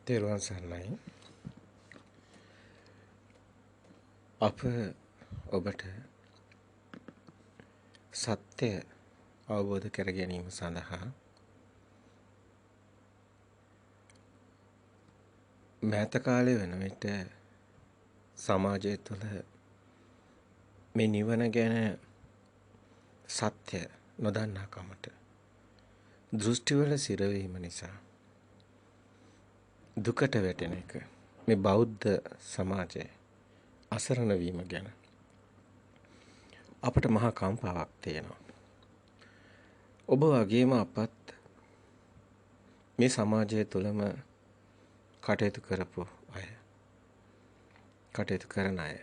තෙරුවන් සරණයි. අප ඔබට සත්‍ය අවබෝධ කර ගැනීම සඳහා මෑත කාලය වන විට සමාජය තුළ මේ නිවන ගැන සත්‍ය නොදන්නාකමට දෘෂ්ටිවල සිරවීම නිසා දුකට වැටෙන එක මේ බෞද්ධ සමාජයේ අසරණ වීම ගැන අපට මහා කම්පාවක් තියෙනවා. ඔබ වගේම අපත් මේ සමාජය තුළම කටයුතු කරපු අය, කටයුතු කරන අය.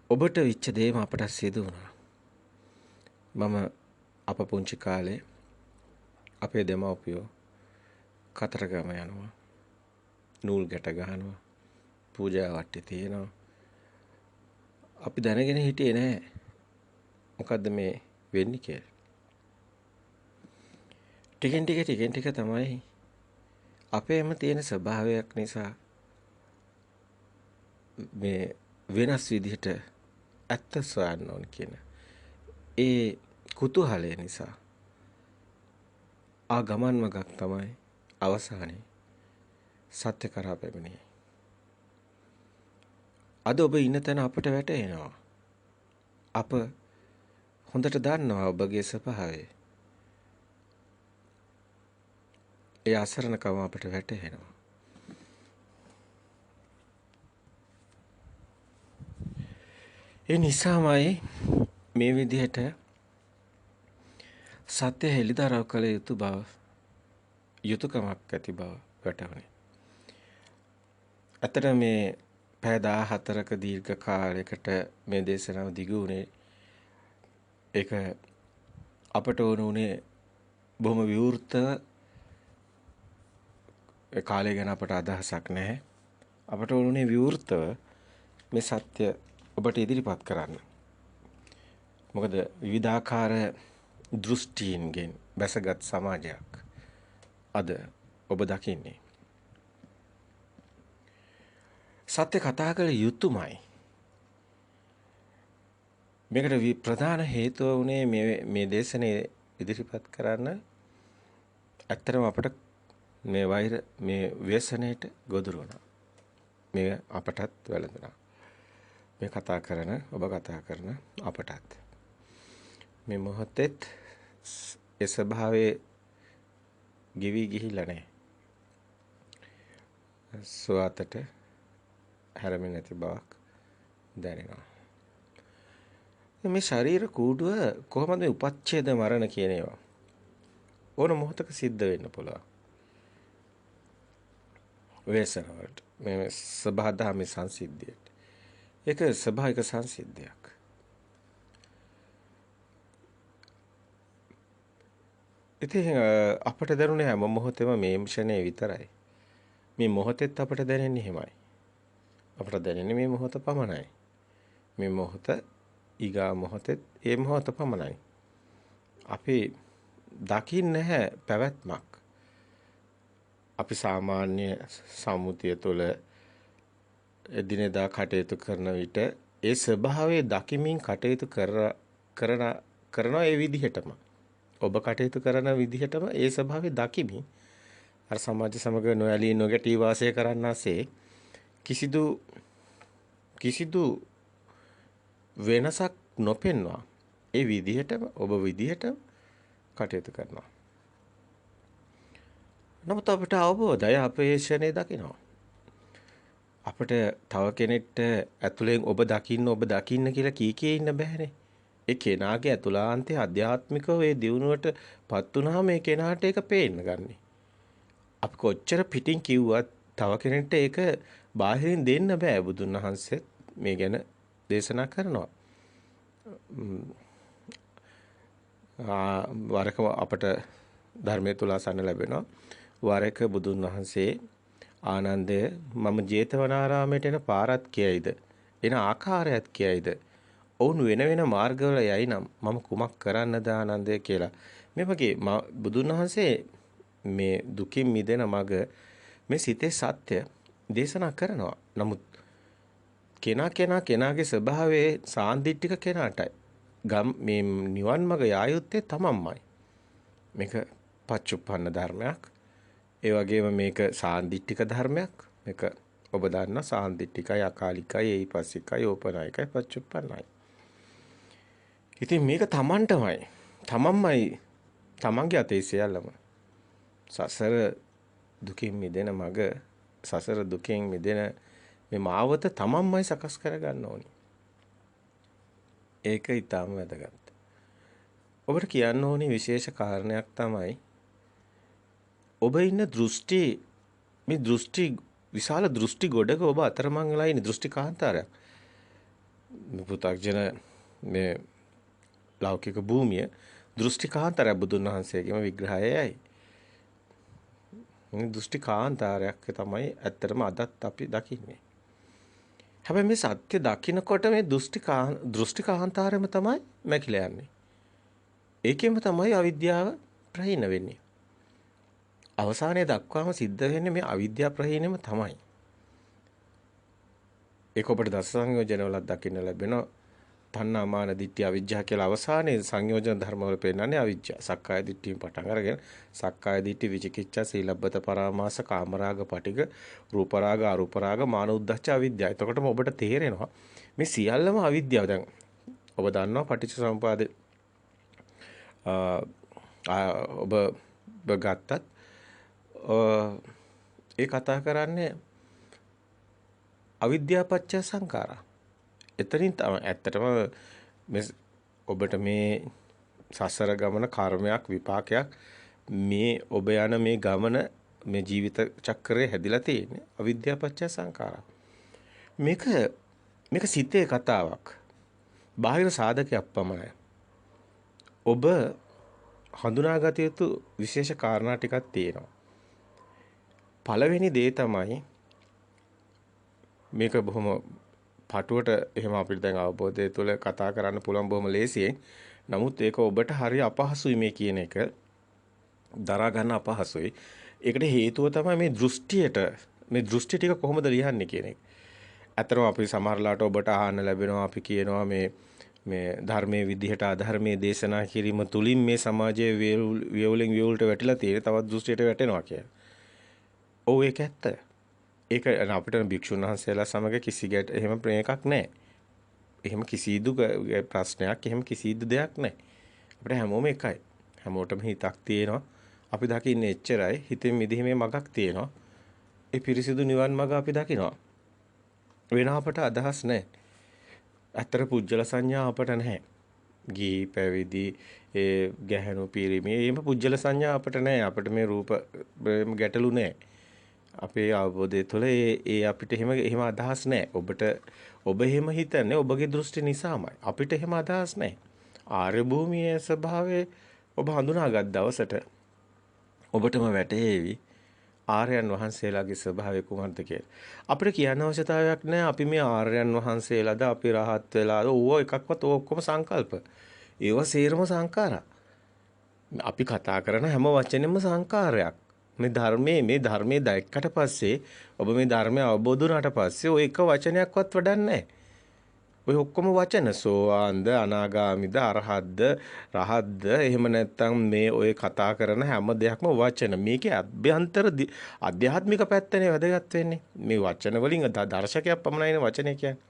ඔබට විච්ච දේම අපට සිදු වුණා. මම අප පුංචි කාලේ අපේ දෙමව්පියෝ කතරගම යනවා, නූල් ගැට ගහනවා, පූජා වට්ටි තියෙනවා. අපි දැනගෙන හිටියේ නෑ මොකද්ද මේ වෙන්නේ කියලා. ටිකෙන් ටික තමයි අපේම තියෙන ස්වභාවයක් නිසා මේ වෙනස් විදිහට ඇත්ත සොයන්න ඕන කියන ඒ කුතුහලය නිසා ආ ගමන් මගක් තමයි අවසානයේ සත්‍ය කරා පැමිණේ. අද ඔබ ඉන්න තැන අපට වැටහෙනවා. අප හොඳට දන්නවා ඔබගේ ස්වභාවය. ඒ අසරණකම අපට වැටහෙනවා. ඒ නිසාමයි මේ විදිහට සත්‍ය හෙළිදරව් කළ යුතු බව, යුතුයකමක් ඇති බව වැටහුණේ. අතට මේ පැය 14ක දීර්ඝ කාලයකට මේ දේශනාව දිගු වුණේ. ඒක අපට උනේ බොහොම විවෘතව. ඒ කාලය ගැන අපට අදහසක් නැහැ. අපට උනේ විවෘතව මේ සත්‍ය ඔබට ඉදිරිපත් කරන්න. මොකද විවිධාකාර දෘෂ්ටීන්ගෙන් බැසගත් සමාජයක් අද ඔබ දකින්නේ. සත්‍ය කතා කළ යුතුමයි. මේකට ප්‍රධාන හේතුව උනේ මේ දේශනේ ඉදිරිපත් කරන්න. ඇත්තටම අපට මේ වෛර මේ ව්‍යසනයට ගොදුරු වුණා. මේ අපටත් වැළඳුණා. මේ කතා කරන ඔබ කතා කරන අපටත් මේ මොහොතේත් ඒ ස්වභාවයේ ගිවි ගිහිලා නැහැ. සුවතට හැරෙන්නේ නැති බවක් දැනෙනවා. මේ ශරීර කූඩුව කොහොමද මේ උපච්ඡේද මරණ කියන ඒවා ඕන මොහොතක සිද්ධ වෙන්න පුළුවන්. වේසන වලට මේ සබහාදාමේ සංසිද්ධියට. ඒක ස්වභාවික සංසිද්ධියක්. ඉතින් අපට දැනුනේ හැම මොහොතෙම මේ ක්ෂණේ විතරයි. මේ මොහොතෙත් අපට දැනෙන්නේ එහෙමයි. අපට දැනෙන්නේ මේ මොහොත පමණයි. මේ මොහොත ඊගා මොහොතෙත් ඒ මොහොත පමණයි. අපි දකින්නේ නැහැ පැවැත්මක්. අපි සාමාන්‍ය සම්මුතිය තුළ එදිනෙදා කටයුතු කරන විට ඒ ස්වභාවයේ දකිමින් කටයුතු කරන ඒ විදිහටම ඔබ කටයුතු කරන විදිහටම ඒ ස්වභාවය දකිමින් අර සමාජ සමග නොඇලී නොගැටී වාසය කරන්නාසේ කිසිදු වෙනසක් නොපෙන්වා ඒ විදිහටම ඔබ විදිහටම කටයුතු කරනවා. නමුත් අපට අවබෝධය අපේ ශරණේ දකිනවා. අපිට තව කෙනෙක්ට ඇතුලෙන් ඔබ දකින්න කියලා කී ඉන්න බෑනේ. ඒ කෙනාගේ ඇතුළාන්තයේ අධ්‍යාත්මිකව ඒ දියුණුවට පත් වුණාම ඒ කෙනාට ඒක පේන්න ගන්නෙ. අපි කොච්චර පිටින් කිව්වත් තව කෙනෙක්ට ඒක බාහිරින් දෙන්න බෑ. බුදුන් වහන්සේ මේ ගැන දේශනා කරනවා. වරක අපට ධර්මයේ තුල අසන්න ලැබෙනවා. වරක බුදුන් වහන්සේ ආනන්දය මම ජේතවනාරාමයට එන පාරත් කියයිද? එන ආකාරයත් කියයිද? ඔවුන් වෙන වෙන මාර්ගවල යයි නම් මම කුමක් කරන්නද ආනන්දය කියලා. මේ වගේ බුදුන් වහන්සේ මේ දුකින් මිදෙන මඟ මේ සිතේ සත්‍ය දේශනා කරනවා. නමුත් කෙනාගේ ස්වභාවයේ සාන්දිටික කෙනාටයි මේ නිවන් මඟ යායුත්තේ තමන්මයි. මේක පච්චුප්පන්න ධර්මයක්. ඒ වගේම මේක සාන්දිටික ධර්මයක්. මේක ඔබ දන්නා සාන්දිටිකයි, අකාලිකයි, ඒයිපස්සිකයි, ඕපනායකයි, පච්චුප්පන්නයි. ඉතින් මේක තමන්ටමයි. තමන්මයි තමන්ගේ අතේ සියල්ලම. සසර දුකින් මිදෙන මඟ, සසර දුකින් මිදෙන මේ මාවත තමන්මයි සකස් කරගන්න ඕනි. ඒක ඊටම වැදගත්. ඔබට කියන්න ඕනි විශේෂ කාරණයක් තමයි ඔබ ඉන්න දෘෂ්ටි, මේ දෘෂ්ටි විශාල දෘෂ්ටි ගොඩක ඔබ අතරමං වෙලා ඉන්න දෘෂ්ටි කාන්තාරයක්. පු탁ජන මේ ලෞකික භූමිය දෘෂ්ටි කාන්තාරය බුදුන් වහන්සේගේම විග්‍රහයයි. මේ දෘෂ්ටි කාන්තාරයක් තමයි ඇත්තටම අදත් අපි දකින්නේ. හැබැයි මේ සත්‍ය දකින්නකොට මේ දෘෂ්ටි කාන්තාරෙම තමයි මැකිලා යන්නේ. ඒකෙම තමයි අවිද්‍යාව ප්‍රහීන වෙන්නේ. අවසානයේ දක්වාම සිද්ධ වෙන්නේ මේ අවිද්‍යාව ප්‍රහීනෙම තමයි. ඒක ඔබට දස සංයෝජනවල දකින්න ලැබෙනවා. තණ්හා මාන දිට්ඨි අවිජ්ජා කියලා අවසානයේ සංයෝජන ධර්මවල පෙන්නන්නේ අවිජ්ජා. සක්කාය දිට්ඨියෙන් පටන් අරගෙන සක්කාය දිට්ඨි විචිකිච්ඡා සීලබ්බත පරාමාස කාමරාග පටිග රූපරාග අරූපරාග මාන උද්දච්ච අවිද්‍යාව. එතකොටම ඔබට තේරෙනවා මේ සියල්ලම අවිද්‍යාව. දැන් ඔබ දන්නවා පටිච්චසමුපාදේ ඔබ ගත්තත් ඒ කතා කරන්නේ අවිද්‍යාව පත්‍ය සංඛාරා. එතනින් තමයි ඇත්තටම මේ ඔබට මේ සසර ගමන කර්මයක් විපාකයක් මේ ඔබ යන මේ ගමන මේ ජීවිත චක්‍රයේ හැදිලා තියෙන්නේ අවිද්‍යාව පත්‍ය සංඛාරා. මේක සිතේ කතාවක්. බාහිර සාධකයක් පමණයි. ඔබ හඳුනාගත යුතු විශේෂ කාරණා ටිකක් තියෙනවා. පළවෙනි දේ තමයි මේක බොහොම පටුවට එහෙම අපිට දැන් අවබෝධය තුළ කතා කරන්න පුළුවන් බොහොම ලේසියෙන්. නමුත් ඒක ඔබට හරි අපහසුයි මේ කියන එක දරා ගන්න අපහසුයි. ඒකට හේතුව තමයි මේ දෘෂ්ටි ටික කොහොමද ලියන්නේ කියන එක. අතරම අපි සමහරලාට ඔබට අහන්න ලැබෙනවා අපි කියනවා මේ ධර්මයේ විදිහට අධර්මයේ දේශනා කිරීම තුලින් මේ සමාජයේ වියවුලෙන් වියවුලට වැටිලා තියෙන තවත් දෘෂ්ටියට වැටෙනවා කියලා. ඔව් ඒක ඇත්ත. ඒක අපිට භික්ෂුන් වහන්සේලා සමග කිසි එහෙම ප්‍රේමයක් නැහැ. එහෙම කිසිදු ප්‍රශ්නයක් එහෙම කිසිදු දෙයක් නැහැ. අපිට හැමෝම එකයි. හැමෝටම හිතක් තියෙනවා. අපි දකින්නේ එච්චරයි. හිතෙන් මිදීමේ මගක් තියෙනවා. ඒ පිරිසිදු නිවන් මඟ අපි දකිනවා. වෙන අපට අදහස් නැහැ. අතර පුජ්‍යල සංඥා අපට නැහැ. ගී පැවිදි ඒ ගැහණු පිරිමි එහෙම පුජ්‍යල සංඥා අපට නැහැ. අපිට මේ රූප ගැටලු නැහැ. අපේ අවබෝධය තුළ ඒ අපිට එහෙම අදහස් නැහැ. ඔබ එහෙම හිතන්නේ ඔබගේ දෘෂ්ටි නිසාමයි. අපිට එහෙම අදහස් නැහැ. ආර්ය භූමියේ ස්වභාවය ඔබ හඳුනාගත් දවසට ඔබටම වැටහෙවි ආර්යයන් වහන්සේලාගේ ස්වභාවය කුමක්ද කියලා. අපිට කියන්න අවශ්‍යතාවයක් නැහැ අපි මේ ආර්යයන් වහන්සේලාද අපි රහත් වෙලාද ඕව එකක්වත් ඔක්කොම සංකල්ප. ඒව සේරම සංඛාරා. අපි කතා කරන හැම වචනෙම සංඛාරයක්. මේ ධර්මයේ දැක්කට පස්සේ ඔබ මේ ධර්මය අවබෝධ වුණාට පස්සේ ඔය එක වචනයක්වත් වඩන්නේ නැහැ. ඔය ඔක්කොම වචන සෝවාන්ද අනාගාමිද අරහත්ද රහත්ද එහෙම නැත්නම් මේ ඔය කතා කරන හැම දෙයක්ම වචන. මේකේ අභ්‍යන්තර ආධ්‍යාත්මික පැත්තනේ වැදගත් වෙන්නේ. මේ වචන වලින් දර්ශකයක් පමණයිනේ වචනේ කියන්නේ.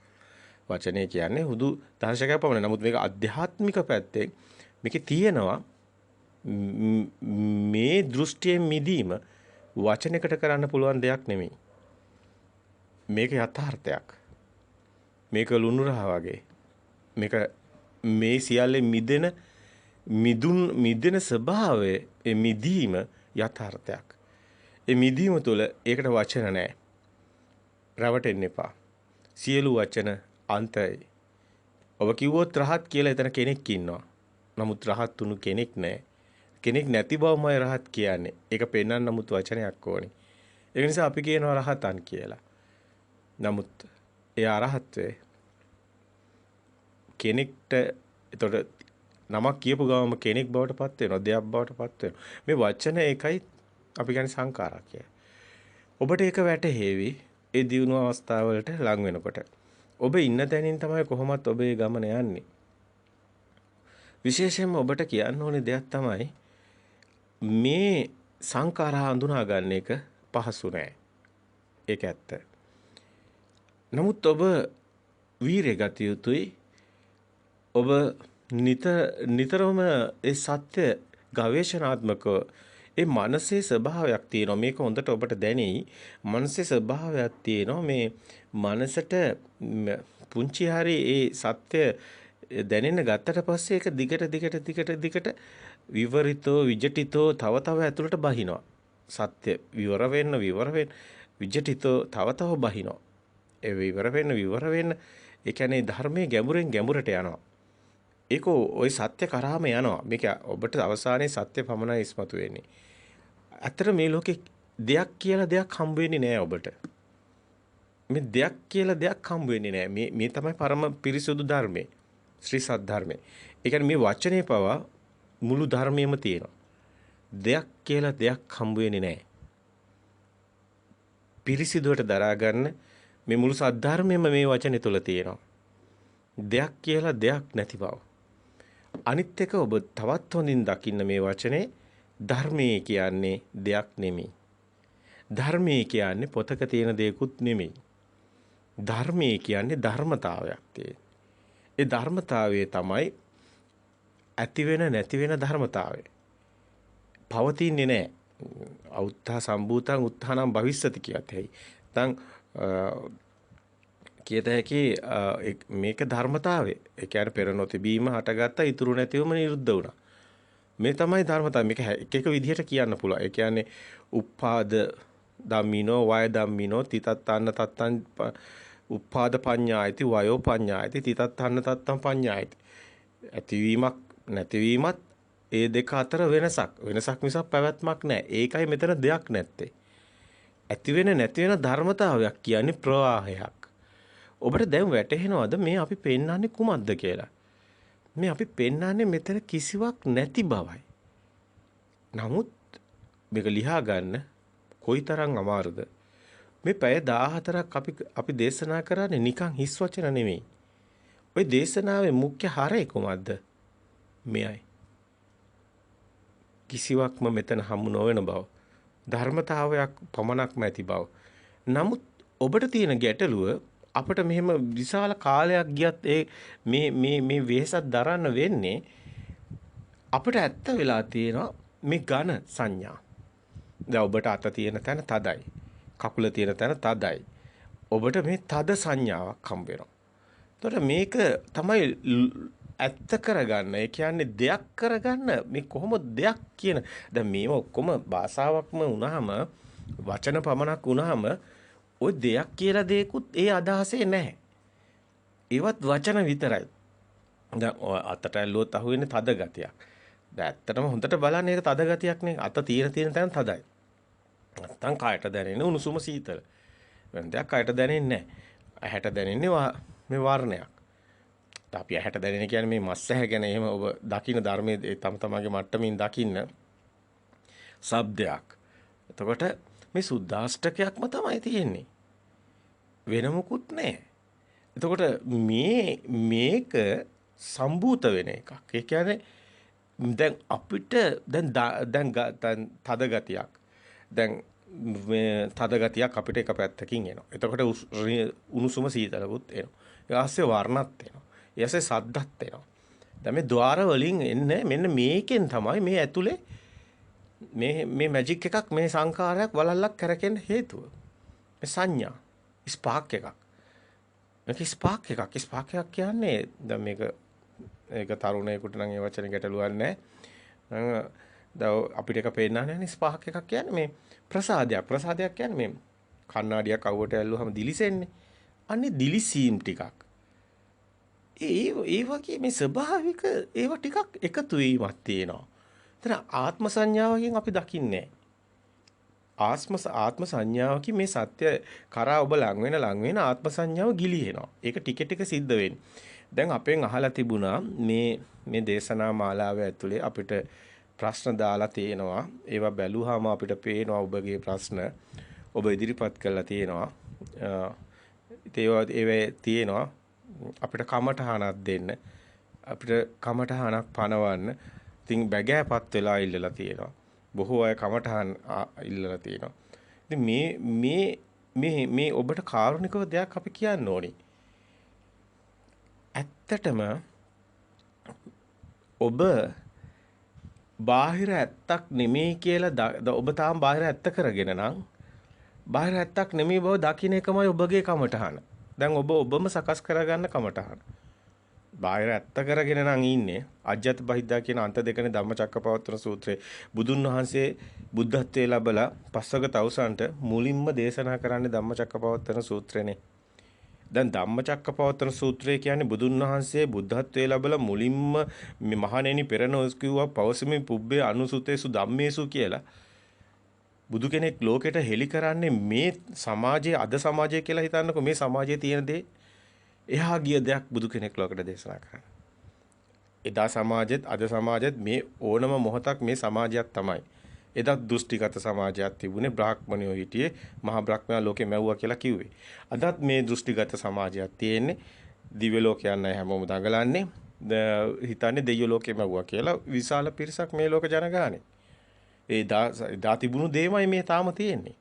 වචනේ කියන්නේ හුදු දර්ශකයක් පමණයි. නමුත් මේක ආධ්‍යාත්මික පැත්තෙන් මේකේ තියෙනවා මේ දෘෂ්ටියෙන් මිදීම වචනයකට කරන්න පුළුවන් දෙයක් නෙමෙයි. මේක යථාර්ථයක්. මේක ලුණු රහ වගේ. මේක මේ සියල්ලේ මිදෙන ස්වභාවය ඒ මිදීම යථාර්ථයක්. ඒ මිදීම තුළ ඒකට වචන නැහැ. රැවටෙන්න එපා. සියලු වචන අන්තයි. ඔබ කිව්වොත් රහත් කියලා එතන කෙනෙක් ඉන්නවා. නමුත් රහත් තුණු කෙනෙක් නැහැ. කෙනෙක් නැති බවමයි රහත් කියන්නේ. ඒක පෙන්වන්න නමුත් වචනයක් ඕනේ. ඒ නිසා අපි කියනවා රහතන් කියලා. නමුත් ඒ අරහත්වේ කෙනෙක්ට එතකොට නමක් කියපු ගමම කෙනෙක් බවට පත් වෙනවා, දෙයක් බවට පත් වෙනවා. මේ වචන එකයි අපි කියන්නේ සංඛාරා කියලා. ඔබට ඒක වැටහෙවි ඒ දියුණු අවස්ථාවලට ලං වෙනකොට. ඔබ ඉන්න තැනින් තමයි කොහොමත් ඔබේ ගමන යන්නේ. විශේෂයෙන්ම ඔබට කියන්න ඕනේ දෙයක් තමයි මේ සංඛාරා හඳුනා ගන්න එක පහසු නෑ. ඒක ඇත්ත. නමුත් ඔබ වීරිය ගත යුතුයි. ඔබ නිතරම ඒ සත්‍ය ගවේෂණාත්මකව ඒ මනසේ ස්වභාවයක් තියෙනවා. මේක හොඳට ඔබට දැනෙයි. මනසේ ස්වභාවයක් තියෙනවා. මේ මනසට පුංචි හරි ඒ සත්‍ය දැනෙන්න ගත්තට පස්සේ ඒක දිගට විවරිතෝ විජටිතෝ තව ඇතුළට බහිනවා. සත්‍ය විවර වෙන්න විජටිතෝ තව බහිනවා. ඒ විවර වෙන්න ඒ කියන්නේ ධර්මයේ ගැඹුරෙන් ගැඹුරට යනවා. ඒක ওই සත්‍ය කරාම යනවා. මේක ඔබට අවසානයේ සත්‍ය පමණයි ඉස්මතු වෙන්නේ. අතර මේ ලෝකේ දෙයක් කියලා දෙයක් හම්බ වෙන්නේ නැහැ ඔබට. මේ දෙයක් කියලා දෙයක් හම්බ වෙන්නේ නැහැ. මේ තමයි පරම පිරිසුදු ධර්මය. ශ්‍රී සද්ධර්මය. ඒ කියන්නේ මේ වචනේ පවා මුළු ධර්මයේම තියෙනවා. දෙයක් කියලා දෙයක් හම්බ වෙන්නේ නැහැ. පිරිසිදුවට දරා ගන්න මේ මුළු සද්ධර්මයේම මේ වචනේ තුල තියෙනවා. දෙයක් කියලා දෙයක් නැති බව. අනිත් එක ඔබ තවත් හොඳින් දකින්න මේ වචනේ ධර්මයේ කියන්නේ දෙයක් නෙමෙයි. ධර්මයේ කියන්නේ පොතක තියෙන දෙයක්ුත් නෙමෙයි. ධර්මයේ කියන්නේ ධර්මතාවයක් තියෙන. ඒ ධර්මතාවය තමයි ඇති වෙන නැති වෙන ධර්මතාවය. පවතින්නේ නැහැ. අවුත්තා සම්භූතං උත්තානම් භවිස්සති කියත් හැයි. නැත්නම් කියත හැකි මේක ධර්මතාවය. ඒ කියන්නේ පෙර නොතිබීම හටගත්ත ඉතුරු නැතිවම නිරුද්ධ වුණා. මේ තමයි ධර්මතාවය. මේක එක විදිහට කියන්න පුළුවන්. ඒ කියන්නේ උප්පාද ධම්මිනෝ වය ධම්මිනෝ තිතත්තාන්න තත්තං උප්පාද පඤ්ඤායති වයෝ පඤ්ඤායති තිතත්තාන්න තත්තං පඤ්ඤායති. ඇතිවීමක් නැතිවීමත් ඒ දෙක අතර වෙනසක් මිසක් පැවැත්මක් නැහැ. ඒකයි මෙතන දෙයක් නැත්තේ. ඇති වෙන නැති වෙන ධර්මතාවයක් කියන්නේ ප්‍රවාහයක්. ඔබට දැන් වැටහෙනවද මේ අපි පෙන්වන්නේ කුමක්ද කියලා? මේ අපි පෙන්වන්නේ මෙතන කිසිවක් නැති බවයි. නමුත් මේක ලියා ගන්න කොයිතරම් අමාරුද? මේ පැය 14ක් අපි දේශනා කරන්නේ නිකන් හිස් වචන නෙමෙයි. ওই දේශනාවේ මුඛ්‍ය හරය කොහොමද? මෙයයි. කිසිවක්ම මෙතන හමු නොවන බව. ධර්මතාවයක් පමණක්ම ඇති බව. නමුත් ඔබට තියෙන ගැටලුව අපිට මෙහෙම විශාල කාලයක් ගියත් මේ වෙහසක් දරන්න වෙන්නේ අපිට ඇත්ත වෙලා තියෙනවා මේ ඝන සංඥා. දැන් ඔබට අත තියෙන තැන තදයි. කකුල තියෙන තැන තදයි. ඔබට මේ තද සංඥාවක් හම්බ වෙනවා. එතකොට මේක තමයි ඇත්ත කරගන්න. ඒ කියන්නේ දෙයක් කරගන්න මේ කොහොමද දෙයක් කියන. දැන් මේව ඔක්කොම භාෂාවක්ම වුණාම වචන පමණක් වුණාම ඔය දෙයක් කියලා දෙයක්ුත් ඒ අදහසේ නැහැ. ඒවත් වචන විතරයි. දැන් අතට ඇල්ලුවොත් අහුවෙන්නේ තද ගතියක්. දැන් ඇත්තටම හොඳට බලන්න ඒක තද ගතියක් නේ. අත තියෙන තැන තදයි. නැත්තම් කයට දැනෙන උණුසුම සීතල. වෙන දෙයක් කයට දැනෙන්නේ නැහැ. ඇහැට දැනෙන්නේ මේ වර්ණයක්. අපි ඇහැට දැනෙන කියන්නේ මේ මස් ඇහැ ගැන එහෙම ඔබ දකින්න ධර්මයේ තමගේ මට්ටමින් දකින්න ශබ්දයක්. එතකොට මේ සුද්දාෂ්ටකයක්ම තමයි තියෙන්නේ. වෙන මොකුත් නැහැ. එතකොට මේක සම්භූත වෙන එකක්. ඒ කියන්නේ දැන් අපිට දැන් තද ගතියක්. දැන් මේ තද ගතියක් අපිට එක පැත්තකින් එනවා. එතකොට උණුසුම සීතලකුත් එනවා. ඊට පස්සේ වර්ණත් එනවා. ඊට පස්සේ සද්දත් එනවා. දැන් මේ ద్వාර වලින් එන්නේ මෙන්න මේකෙන් තමයි මේ ඇතුලේ මේ මැජික් එකක් මේ සංඛාරයක් වලල්ලක් කරකෙන්න හේතුව. මේ සංඥා ස්පාක් එකක්. මේක ස්පාක් එකක් කියන්නේ දැන් ඒක තරුණයෙකුට නම් ඒ වචනේ ගැටලුවක් නැහැ. දැන් අපිට එක පේන්න නැහැ ස්පාක් එකක් කියන්නේ මේ ප්‍රසාදයක් කියන්නේ මේ කණ්ණාඩියක් අවුවට ඇල්ලුවම දිලිසෙන්නේ. අන්නේ දිලිසීම් ටිකක්. ඒ වගේ මේ ස්වභාවික ඒව ටිකක් එකතු වීමක් තියෙනවා. එතන ආත්ම සංඥාවකින් අපි දකින්නේ ආත්ම සංඥාවකින් මේ සත්‍ය කරා ඔබ ලං වෙන ආත්ම සංඥාව ගිලිහෙනවා. ඒක ටික ටික සිද්ධ වෙන්නේ. දැන් අපෙන් අහලා තිබුණා මේ දේශනා මාලාව ඇතුලේ අපිට ප්‍රශ්න දාලා තියෙනවා. ඒවා බැලුවාම අපිට පේනවා ඔබගේ ප්‍රශ්න ඔබ ඉදිරිපත් කළා තියෙනවා. ඒවේ තියෙනවා අපිට කමටහනක් දෙන්න. අපිට කමටහනක් පනවන්න. ඉතින් බැගෑපත් වෙලා ඉල්ලලා තියෙනවා. බොහෝ අය කමටහන් ඉල්ලලා තියෙනවා. ඉතින් මේ ඔබට කාරුණිකව දෙයක් අපි කියන්න ඕනි. ඇත්තටම ඔබ බාහිර ඇත්තක් නෙමෙයි කියලා ඔබ තාම බාහිර ඇත්ත කරගෙන නම් බාහිර ඇත්තක් නෙමෙයි බව දකින්න එකමයි ඔබගේ කමටහන. දැන් ඔබම සකස් කරගන්න කමටහන. බාහිර ඇත්ත කරගෙන නම් ඉන්නේ අජ්ජත් බහිද්දා කියන අන්ත දෙකනේ ධම්මචක්කපවත්තන සූත්‍රයේ බුදුන් වහන්සේ බුද්ධත්වයේ ලැබලා පස්වග තවුසන්ට මුලින්ම දේශනා කරන්නේ ධම්මචක්කපවත්තන සූත්‍රේනේ. දැන් ධම්මචක්කපවත්තන සූත්‍රය කියන්නේ බුදුන් වහන්සේ බුද්ධත්වයේ ලැබලා මුලින්ම මේ මහණෙනි පෙරනොස් කිව්වා පවසමි පුබ්බේ අනුසුතේසු ධම්මේසු කියලා. බුදු කෙනෙක් ලෝකෙට හෙළි කරන්නේ මේ සමාජයේ අද සමාජය කියලා හිතන්නකො මේ සමාජයේ තියෙන දේ එහා ගිය දෙයක් බුදු කෙනෙක් ලෝකෙට දේශනා කරන්නේ. එදා සමාජෙත් අද සමාජෙත් මේ ඕනම මොහොතක් මේ සමාජයක් තමයි. එදා දෘෂ්ටිගත සමාජයක් තිබුණේ බ්‍රාහ්මණයෝ හිටියේ මහා බ්‍රහ්මයා ලෝකෙ මැව්වා කියලා කිව්වේ. අදත් මේ දෘෂ්ටිගත සමාජයක් තියෙන්නේ දිව්‍ය ලෝකයක් නැහැ හැමෝම දඟලන්නේ හිතන්නේ දෙවියෝ ලෝකෙ මැව්වා කියලා විශාල පිරිසක් මේ ලෝක ජනගහනේ. ඒ තිබුණු දෙයමයි මේ තාම තියෙන්නේ.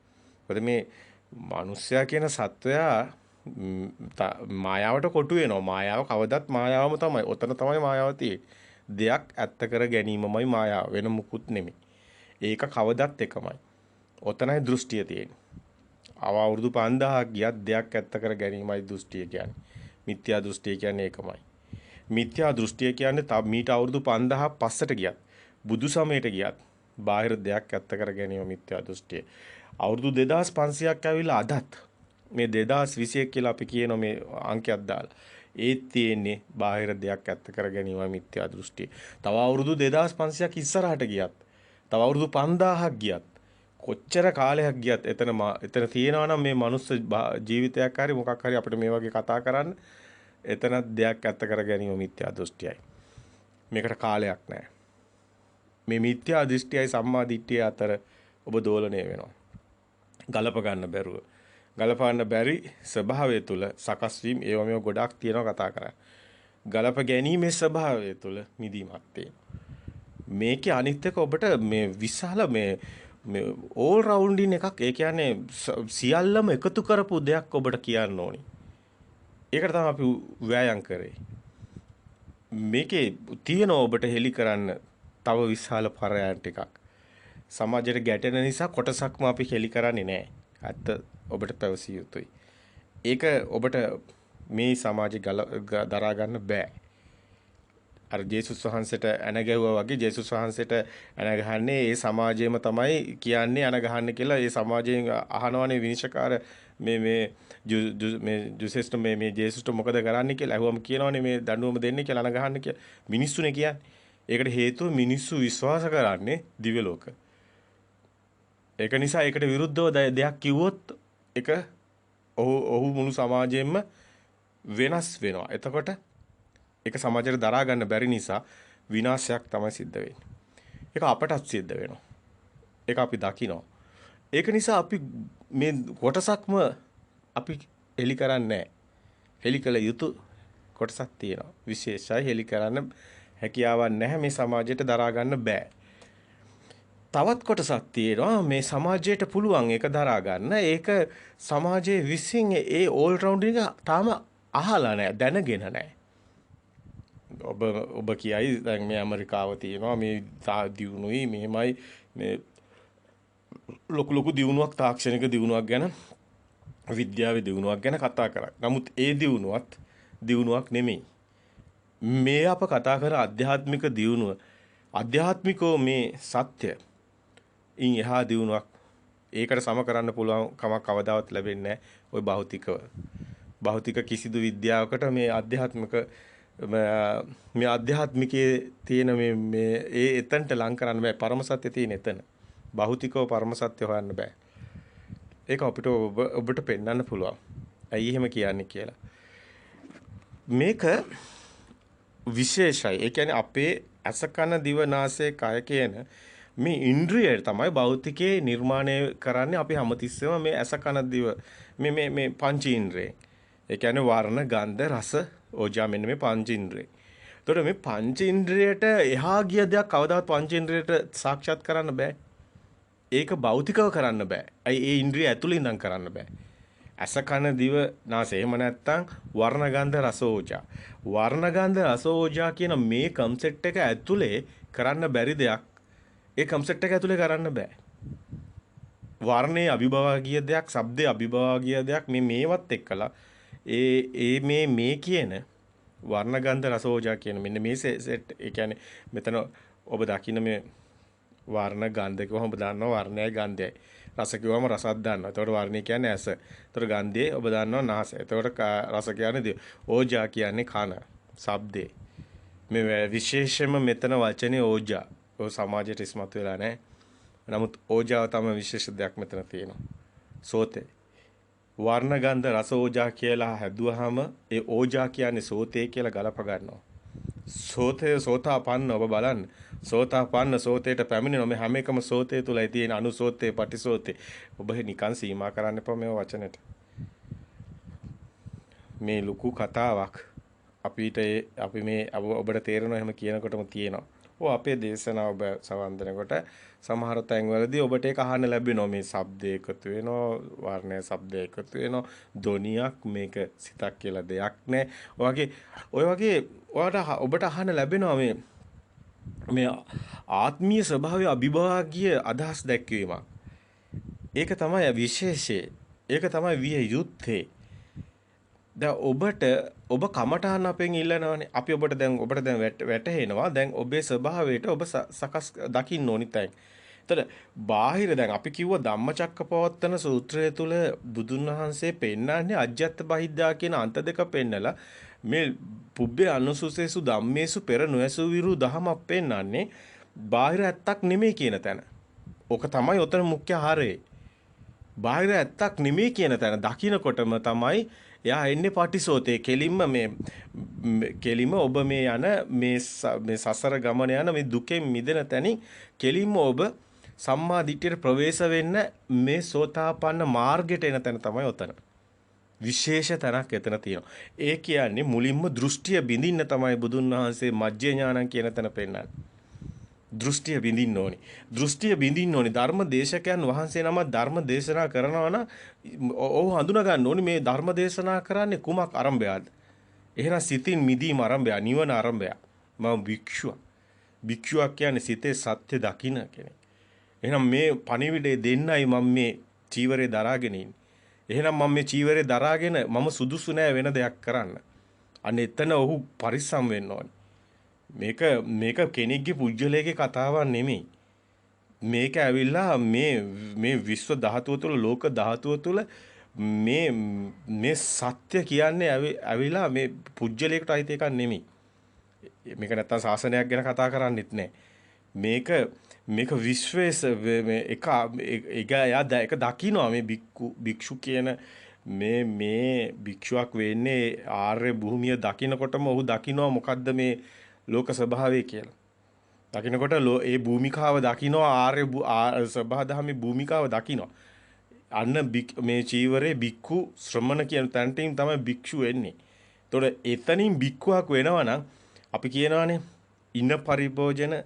මොකද මේ මිනිස්සයා කියන සත්වයා මායාවට කොටු වෙනවා. මායාව කවදත් මායාවම තමයි. ඔතන තමයි මායාව තියෙන්නේ. දෙයක් ඇත්ත කර ගැනීමමයි මායාව. වෙන මුකුත් නෙමෙයි. ඒක කවදත් එකමයි. ඔතනයි දෘෂ්ටිය තියෙන්නේ. අවුරුදු 5000ක් ගියත් දෙයක් ඇත්ත කර ගැනීමයි දෘෂ්ටිය කියන්නේ. මිත්‍යා දෘෂ්ටිය කියන්නේ ඒකමයි. මිත්‍යා දෘෂ්ටිය කියන්නේ මීට අවුරුදු 5000ක් පස්සට ගියත් බුදු සමයට ගියත් බාහිර දෙයක් ඇත්ත කර ගැනීම මිත්‍යා දෘෂ්ටිය. අවුරුදු 2500ක් ඇවිල්ලා අදත් මේ 2021 කියලා අපි කියන මේ අංකයක් දාලා ඒත් තියෙන්නේ බාහිර දෙයක් ඇත්ත කර ගැනීම මිත්‍යා දෘෂ්ටිය. තව අවුරුදු 2500ක් ඉස්සරහට ගියත් තව අවුරුදු 5000ක් ගියත් කොච්චර කාලයක් ගියත් එතන තියෙනවා නම් මේ මනුස්ස ජීවිතයක් හරි මොකක් හරි අපිට මේ වගේ කතා කරන්න එතනත් දෙයක් ඇත්ත කර ගැනීම මිත්‍යා දෘෂ්ටියයි. මේකට කාලයක් නැහැ. මේ මිත්‍යා දෘෂ්ටියයි සම්මා දිට්ඨිය අතර ඔබ දෝලණය වෙනවා. ගලප ගන්න බැරුව. ගලපන්න බැරි ස්වභාවය තුල සකස් වීම ඒව මේව ගොඩක් තියෙනවා කතා කරා. ගලප ගැනීමේ ස්වභාවය තුල නිදීමක් තියෙනවා. මේකේ අනිත් එක ඔබට මේ විශාල මේ ඕල් රවුන්ඩින් එකක් ඒ කියන්නේ සියල්ලම එකතු කරපු දෙයක් ඔබට කියන්න ඕනි. ඒකට තමයි අපි ව්‍යායාම් කරේ. මේකේ තියෙන ඔබට හෙලි කරන්න තව විශාල පරයන් ටිකක්. සමාජයට ගැටෙන නිසා කොටසක්ම අපි හෙලි කරන්නේ නැහැ. ඇත්ත ඔබට පැවසිය යුතුයි. ඒක ඔබට මේ සමාජය දරා ගන්න බෑ. අර ජේසුස් වහන්සේට ඇන ගැහුවා වගේ ජේසුස් වහන්සේට ඇන ගහන්නේ ඒ සමාජයේම තමයි කියන්නේ ඇන ගහන්න කියලා. ඒ සමාජයෙන් අහනවනේ විනිශ්චයකාර මේ ජුසෙස්ට මේ ජේසුස්ට මොකද කරන්නේ කියලා අහුවම කියනවනේ මේ දඬුවම දෙන්නේ කියලා ඇන ගහන්න කියලා. මිනිස්සුනේ කියන්නේ. ඒකට හේතුව මිනිස්සු විශ්වාස කරන්නේ දිව්‍ය ලෝක. ඒක නිසා ඒකට විරුද්ධව දෙයක් කිව්වොත් ඒක ඔහු මුළු සමාජයෙන්ම වෙනස් වෙනවා. එතකොට ඒක සමාජයට දරා ගන්න බැරි නිසා විනාශයක් තමයි සිද්ධ වෙන්නේ. ඒක අපටත් සිද්ධ වෙනවා. ඒක අපි දකිනවා. ඒක නිසා අපි මේ කොටසක්ම අපි හෙලි කරන්නේ නැහැ. හෙලි කළ යුතු කොටසක් තියෙනවා. විශේෂයි හෙලි කරන්න හැකියාවක් නැහැ මේ සමාජයට දරා ගන්න බෑ. තවත් කොටසක් තියෙනවා මේ සමාජයට පුළුවන් ඒක දරා ගන්න. ඒක සමාජයේ විසින් ඒ ඕල් රවුන්ඩින් එක තාම අහලා නැහැ, දැනගෙන නැහැ. ඔබ කියයි දැන් මේ ඇමරිකාව තියෙනවා මේ දියුණුවයි මෙහෙමයි මේ ලොකු දියුණුවක් තාක්ෂණික දියුණුවක් ගැන විද්‍යාවේ දියුණුවක් ගැන කතා කරා. නමුත් ඒ දියුණුවක් නෙමෙයි. මේ අප කතා කර ආධ්‍යාත්මික දියුණුව ආධ්‍යාත්මිකෝ මේ සත්‍ය ඉන් එහා දියුණුවක් ඒකට සම කරන්න පුළුවන් කමක් කවදාවත් ලැබෙන්නේ නැහැ. ওই භෞතික කිසිදු විද්‍යාවකට මේ ආධ්‍යාත්මිකයේ තියෙන මේ එතනට ලං කරන්න බෑ. පරම සත්‍ය තියෙන එතන. භෞතිකව පරම සත්‍ය හොයන්න බෑ. ඒක අපිට ඔබට පෙන්වන්න පුළුවන්. ඇයි එහෙම කියන්නේ කියලා. මේක විශේෂයි. ඒ කියන්නේ අපේ ඇස කන දිව නාසය කය කියන මේ ඉන්ද්‍රිය තමයි භෞතිකයේ නිර්මාණය කරන්නේ අපි හැමතිස්සෙම මේ ඇස කන දිව මේ පංච ඉන්ද්‍රිය. ඒ කියන්නේ වර්ණ ගන්ධ රස ඕජා මෙන්න මේ පංච ඉන්ද්‍රිය. එතකොට මේ පංච ඉන්ද්‍රියට එහා ගිය දෙයක් කවදාවත් පංච ඉන්ද්‍රියට සාක්ෂාත් කරන්න බෑ. ඒක භෞතිකව කරන්න බෑ. ඒ ඉන්ද්‍රිය ඇතුළේ ඉඳන් කරන්න බෑ. ඇස කන දිව නාසය එහෙම නැත්නම් වර්ණ ගන්ධ රස ඕජා. වර්ණ ගන්ධ රස ඕජා කියන මේ කන්සෙප්ට් එක ඇතුලේ කරන්න බැරි දෙයක් ඒ කන්සෙප්ට් එක ඇතුලේ කරන්න බෑ. වර්ණයේ අභිභවාගීය දෙයක්, ශබ්දයේ අභිභවාගීය දෙයක් මේවත් එක්කලා මේ කියන වර්ණ ගන්ධ රස ඕජා කියන මෙන්න මේ සෙට් ඒ කියන්නේ මෙතන ඔබ දකින්න මේ වර්ණ ගන්ධ කිව්වම ඔබ දන්නවා වර්ණයයි ගන්ධයයි. රස කිව්වම රසක් දන්නවා. එතකොට වර්ණය කියන්නේ ඇස. එතකොට ගන්ධයේ ඔබ දන්නවා නාසය. එතකොට රස කියන්නේ දිව. ඕජා කියන්නේ කන. ශබ්දේ. මේ විශේෂයෙන්ම මෙතන වචනේ ඕජා. ඔය සමාජයට ඉස්මතු වෙලා නැහැ. නමුත් ඕජාව තමයි විශේෂ දෙයක් මෙතන තියෙනවා. සෝතේ. වර්ණ ගන්ධ රස ඕජා කියලා හැදුවාම ඒ ඕජා කියන්නේ සෝතේ කියලා ගලප ගන්නවා. සෝතේ සෝතාපන්න ඔබ බලන්න. සෝතාපන්න සෝතේට පැමිණෙන මේ හැම එකම සෝතේ තුලයි තියෙන අනුසෝතේ පටිසෝතේ. ඔබ නිකන් සීමා කරන්න එපා මේ වචනෙට. මේ ලুকু කතාවක් අපි මේ ඔබට තේරෙනවා එහෙම කියනකොටම තියෙනවා. ඔව් අපේ දේශනාව ඔබ සවන් දෙනකොට සමහර තැන්වලදී ඔබට ඒක අහන්න ලැබෙනවා මේ ශබ්ද එකතු වෙනවා වර්ණය ශබ්ද එකතු වෙනවා ධ්වනියක් මේක සිතක් කියලා දෙයක් නැහැ. ඔය වගේ ඔබට අහන්න ලැබෙනවා මේ ආත්මීය ස්වභාවයේ අභිභාගීය අදහස් දැක්වීමක්. ඒක තමයි විශේෂය. ඒක තමයි විය යුත්තේ. දැන් ඔබ කමටහන් අපෙන් ඉල්ලනවානේ. අපි ඔබට දැන් වැටහෙනවා. දැන් ඔබේ ස්වභාවයට ඔබ සකස් දකින්න ඕනි තැන්. එතන බාහිර දැන් අපි කිව්ව ධම්මචක්කපවත්තන සූත්‍රය තුල බුදුන් වහන්සේ පෙන්නන්නේ අජ්ජත් බහිද්දා කියන අන්ත දෙක පෙන්නලා මේ පුබ්බේ අනුසුසේසු ධම්මේසු පෙර නොයසු විරු දහමක් පෙන්නන්නේ බාහිර ඇත්තක් නෙමෙයි කියන තැන. ඕක තමයි උතන මුඛ්‍ය ආහාරය. බාහිර ඇත්තක් නෙමෙයි කියන තැන දකින්නකොටම තමයි එයා එන්නේ පටිසෝතේ කෙලිම ඔබ මේ යන මේ සසර ගමන යන මේ දුකෙන් මිදෙන තැනින් කෙලිම ඔබ සම්මා දිට්ඨියට ප්‍රවේශ වෙන්න මේ සෝතාපන්න මාර්ගයට එන තැන තමයි උතන. විශේෂ තැනක් එතන තියෙනවා. ඒ කියන්නේ මුලින්ම දෘෂ්ටිය බිඳින්න තමයි බුදුන් වහන්සේ මජ්ජේ ඥානං කියන තැන පෙන්නන්නේ. දෘෂ්ටිය බිඳින්න ඕනි. දෘෂ්ටිය බිඳින්න ඕනි. ධර්ම දේශකයන් වහන්සේ නම ධර්ම දේශනා කරනවා නම් ඔව් හඳුනා ගන්න ඕනි මේ ධර්ම දේශනා කරන්නේ කුමක් ආරම්භයද? එහෙනම් සිතින් මිදීම ආරම්භය, නිවන ආරම්භය. මම භික්ෂුවක්. භික්ෂුවක් කියන්නේ සිතේ සත්‍ය දකින්න කෙනෙක්. එහෙනම් මේ පණිවිඩය දෙන්නයි මම මේ චීවරේ දරාගෙන ඉන්නේ. එහෙනම් මම මේ චීවරේ දරාගෙන මම සුදුසු නෑ වෙන දෙයක් කරන්න. අන්න එතන ඔහු පරිස්සම් වෙන්න ඕනි. මේක කෙනෙක්ගේ පුජ්‍යලයේ කතාවක් නෙමෙයි. මේක ඇවිල්ලා මේ විශ්ව ධාතුව තුළ ලෝක ධාතුව තුළ මේ සත්‍ය කියන්නේ ඇවිල්ලා මේ පුජ්‍යලයකට අයිති එකක් නෙමෙයි. මේක නැත්තම් ශාසනයක් ගැන කතා කරන්නෙත් නෑ. මේක විශ්වේස එක දකින්නවා මේ භික්ෂු කියන මේ භික්ෂුවක් වෙන්නේ ආර්ය භූමිය දකින්නකොටම ඔහු දකින්නවා මොකද්ද මේ ලෝක ස්වභාවය කියලා. දකින්නකොට ඒ භූමිකාව දකින්නවා ආර්ය සබහාදහමේ භූමිකාව දකින්නවා. අන්න මේ චීවරේ භික්ඛු ශ්‍රමණ කියන තැනටින් තමයි භික්ෂු වෙන්නේ. ඒතකොට එතනින් භික්ඛුවක් වෙනවා නම් අපි කියනවානේ ඉන්න පරිභෝජන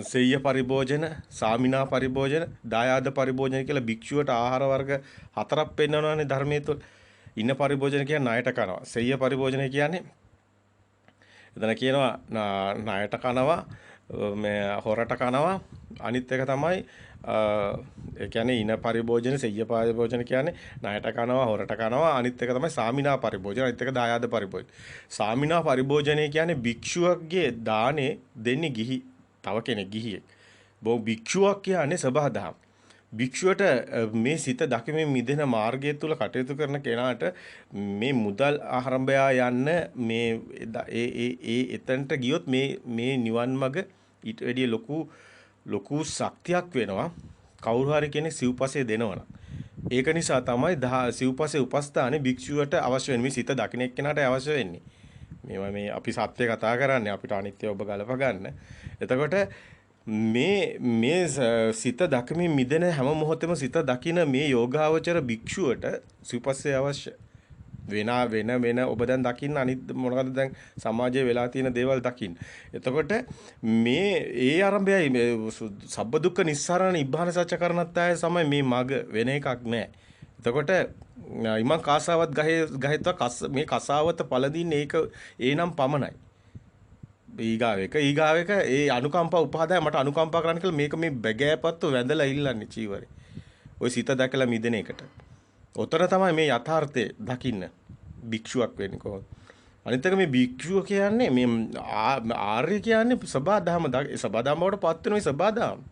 සෙය්‍ය පරිභෝජන, සාමිනා පරිභෝජන, දායාද පරිභෝජන කියලා භික්ෂුවට ආහාර වර්ග හතරක් පෙන්වනවානේ ධර්මයේ තුල. ඉන්න පරිභෝජන කියන්නේ ණයට කනවා. සෙය්‍ය පරිභෝජන කියන්නේ එතන කියනවා ණයට කනවා, මේ හොරට කනවා. අනිත් එක තමයි ඒ කියන්නේ ඉන පරිභෝජන, සෙය්‍ය පරිභෝජන කියන්නේ ණයට කනවා, හොරට කනවා. අනිත් එක තමයි සාමිනා පරිභෝජන. අනිත් එක දායාද පරිභෝජන. සාමිනා පරිභෝජනය කියන්නේ භික්ෂුවගේ දානේ දෙන්නේ ගිහි තව කෙනෙක් ගිහියෙක්. භික්ෂුවක් කියන්නේ සබහාදහම්. භික්ෂුවට මේ සිත දකිමින් මිදෙන මාර්ගය තුල කටයුතු කරන කෙනාට මේ මුදල් ආරම්භය යන්න මේ එතනට ගියොත් මේ නිවන් මඟ ඊට වැඩිය ලොකු ශක්තියක් වෙනවා. කවුරු හරි කෙනෙක් සිව්පසේ දෙනවනම්. ඒක නිසා තමයි සිව්පසේ උපස්ථානේ භික්ෂුවට අවශ්‍ය වෙන්නේ. මේ සිත දකින්න එක්කෙනාට අවශ්‍ය වෙන්නේ. මේවා මේ අපි සත්‍ය කතා කරන්නේ අපිට අනිත්‍ය ඔබ ගලප ගන්න. එතකොට මේ සිත දකමින් මිදෙන හැම මොහොතෙම සිත දකින මේ යෝගාවචර භික්ෂුවට සිව්පස්සේ අවශ්‍ය. වෙන ඔබ දැන් දකින්න අනිත් මොනවද දැන් සමාජයේ වෙලා තියෙන දේවල් දකින්න. එතකොට මේ ඒ ආරම්භයයි මේ සබ්බ දුක්ඛ නිස්සාරණ නිබ්බාන සත්‍ය කරණත්තාය සමයි මේ මග වෙන එකක් නෑ. එතකොට ඉමං කාසාවත් ගහෙත්වා මේ කසාවත පළදින්න ඒක ඒනම් පමණයි. ඊගාව එක ඒ අනුකම්පා උපහාදය මට අනුකම්පා කරන්න කියලා මේක මේ බැගෑපත්තු වැඳලා ඉල්ලන්නේ චීවරේ. ওই සිත දැකලා මිදෙන එකට. උතර තමයි මේ යථාර්ථය දකින්න භික්ෂුවක් වෙන්නේ කොහොමද? අනිත් එක මේ භික්ෂුව කියන්නේ මේ ආර්ය කියන්නේ සබාධම සබාධම වලට පත් වෙන මේ සබාධම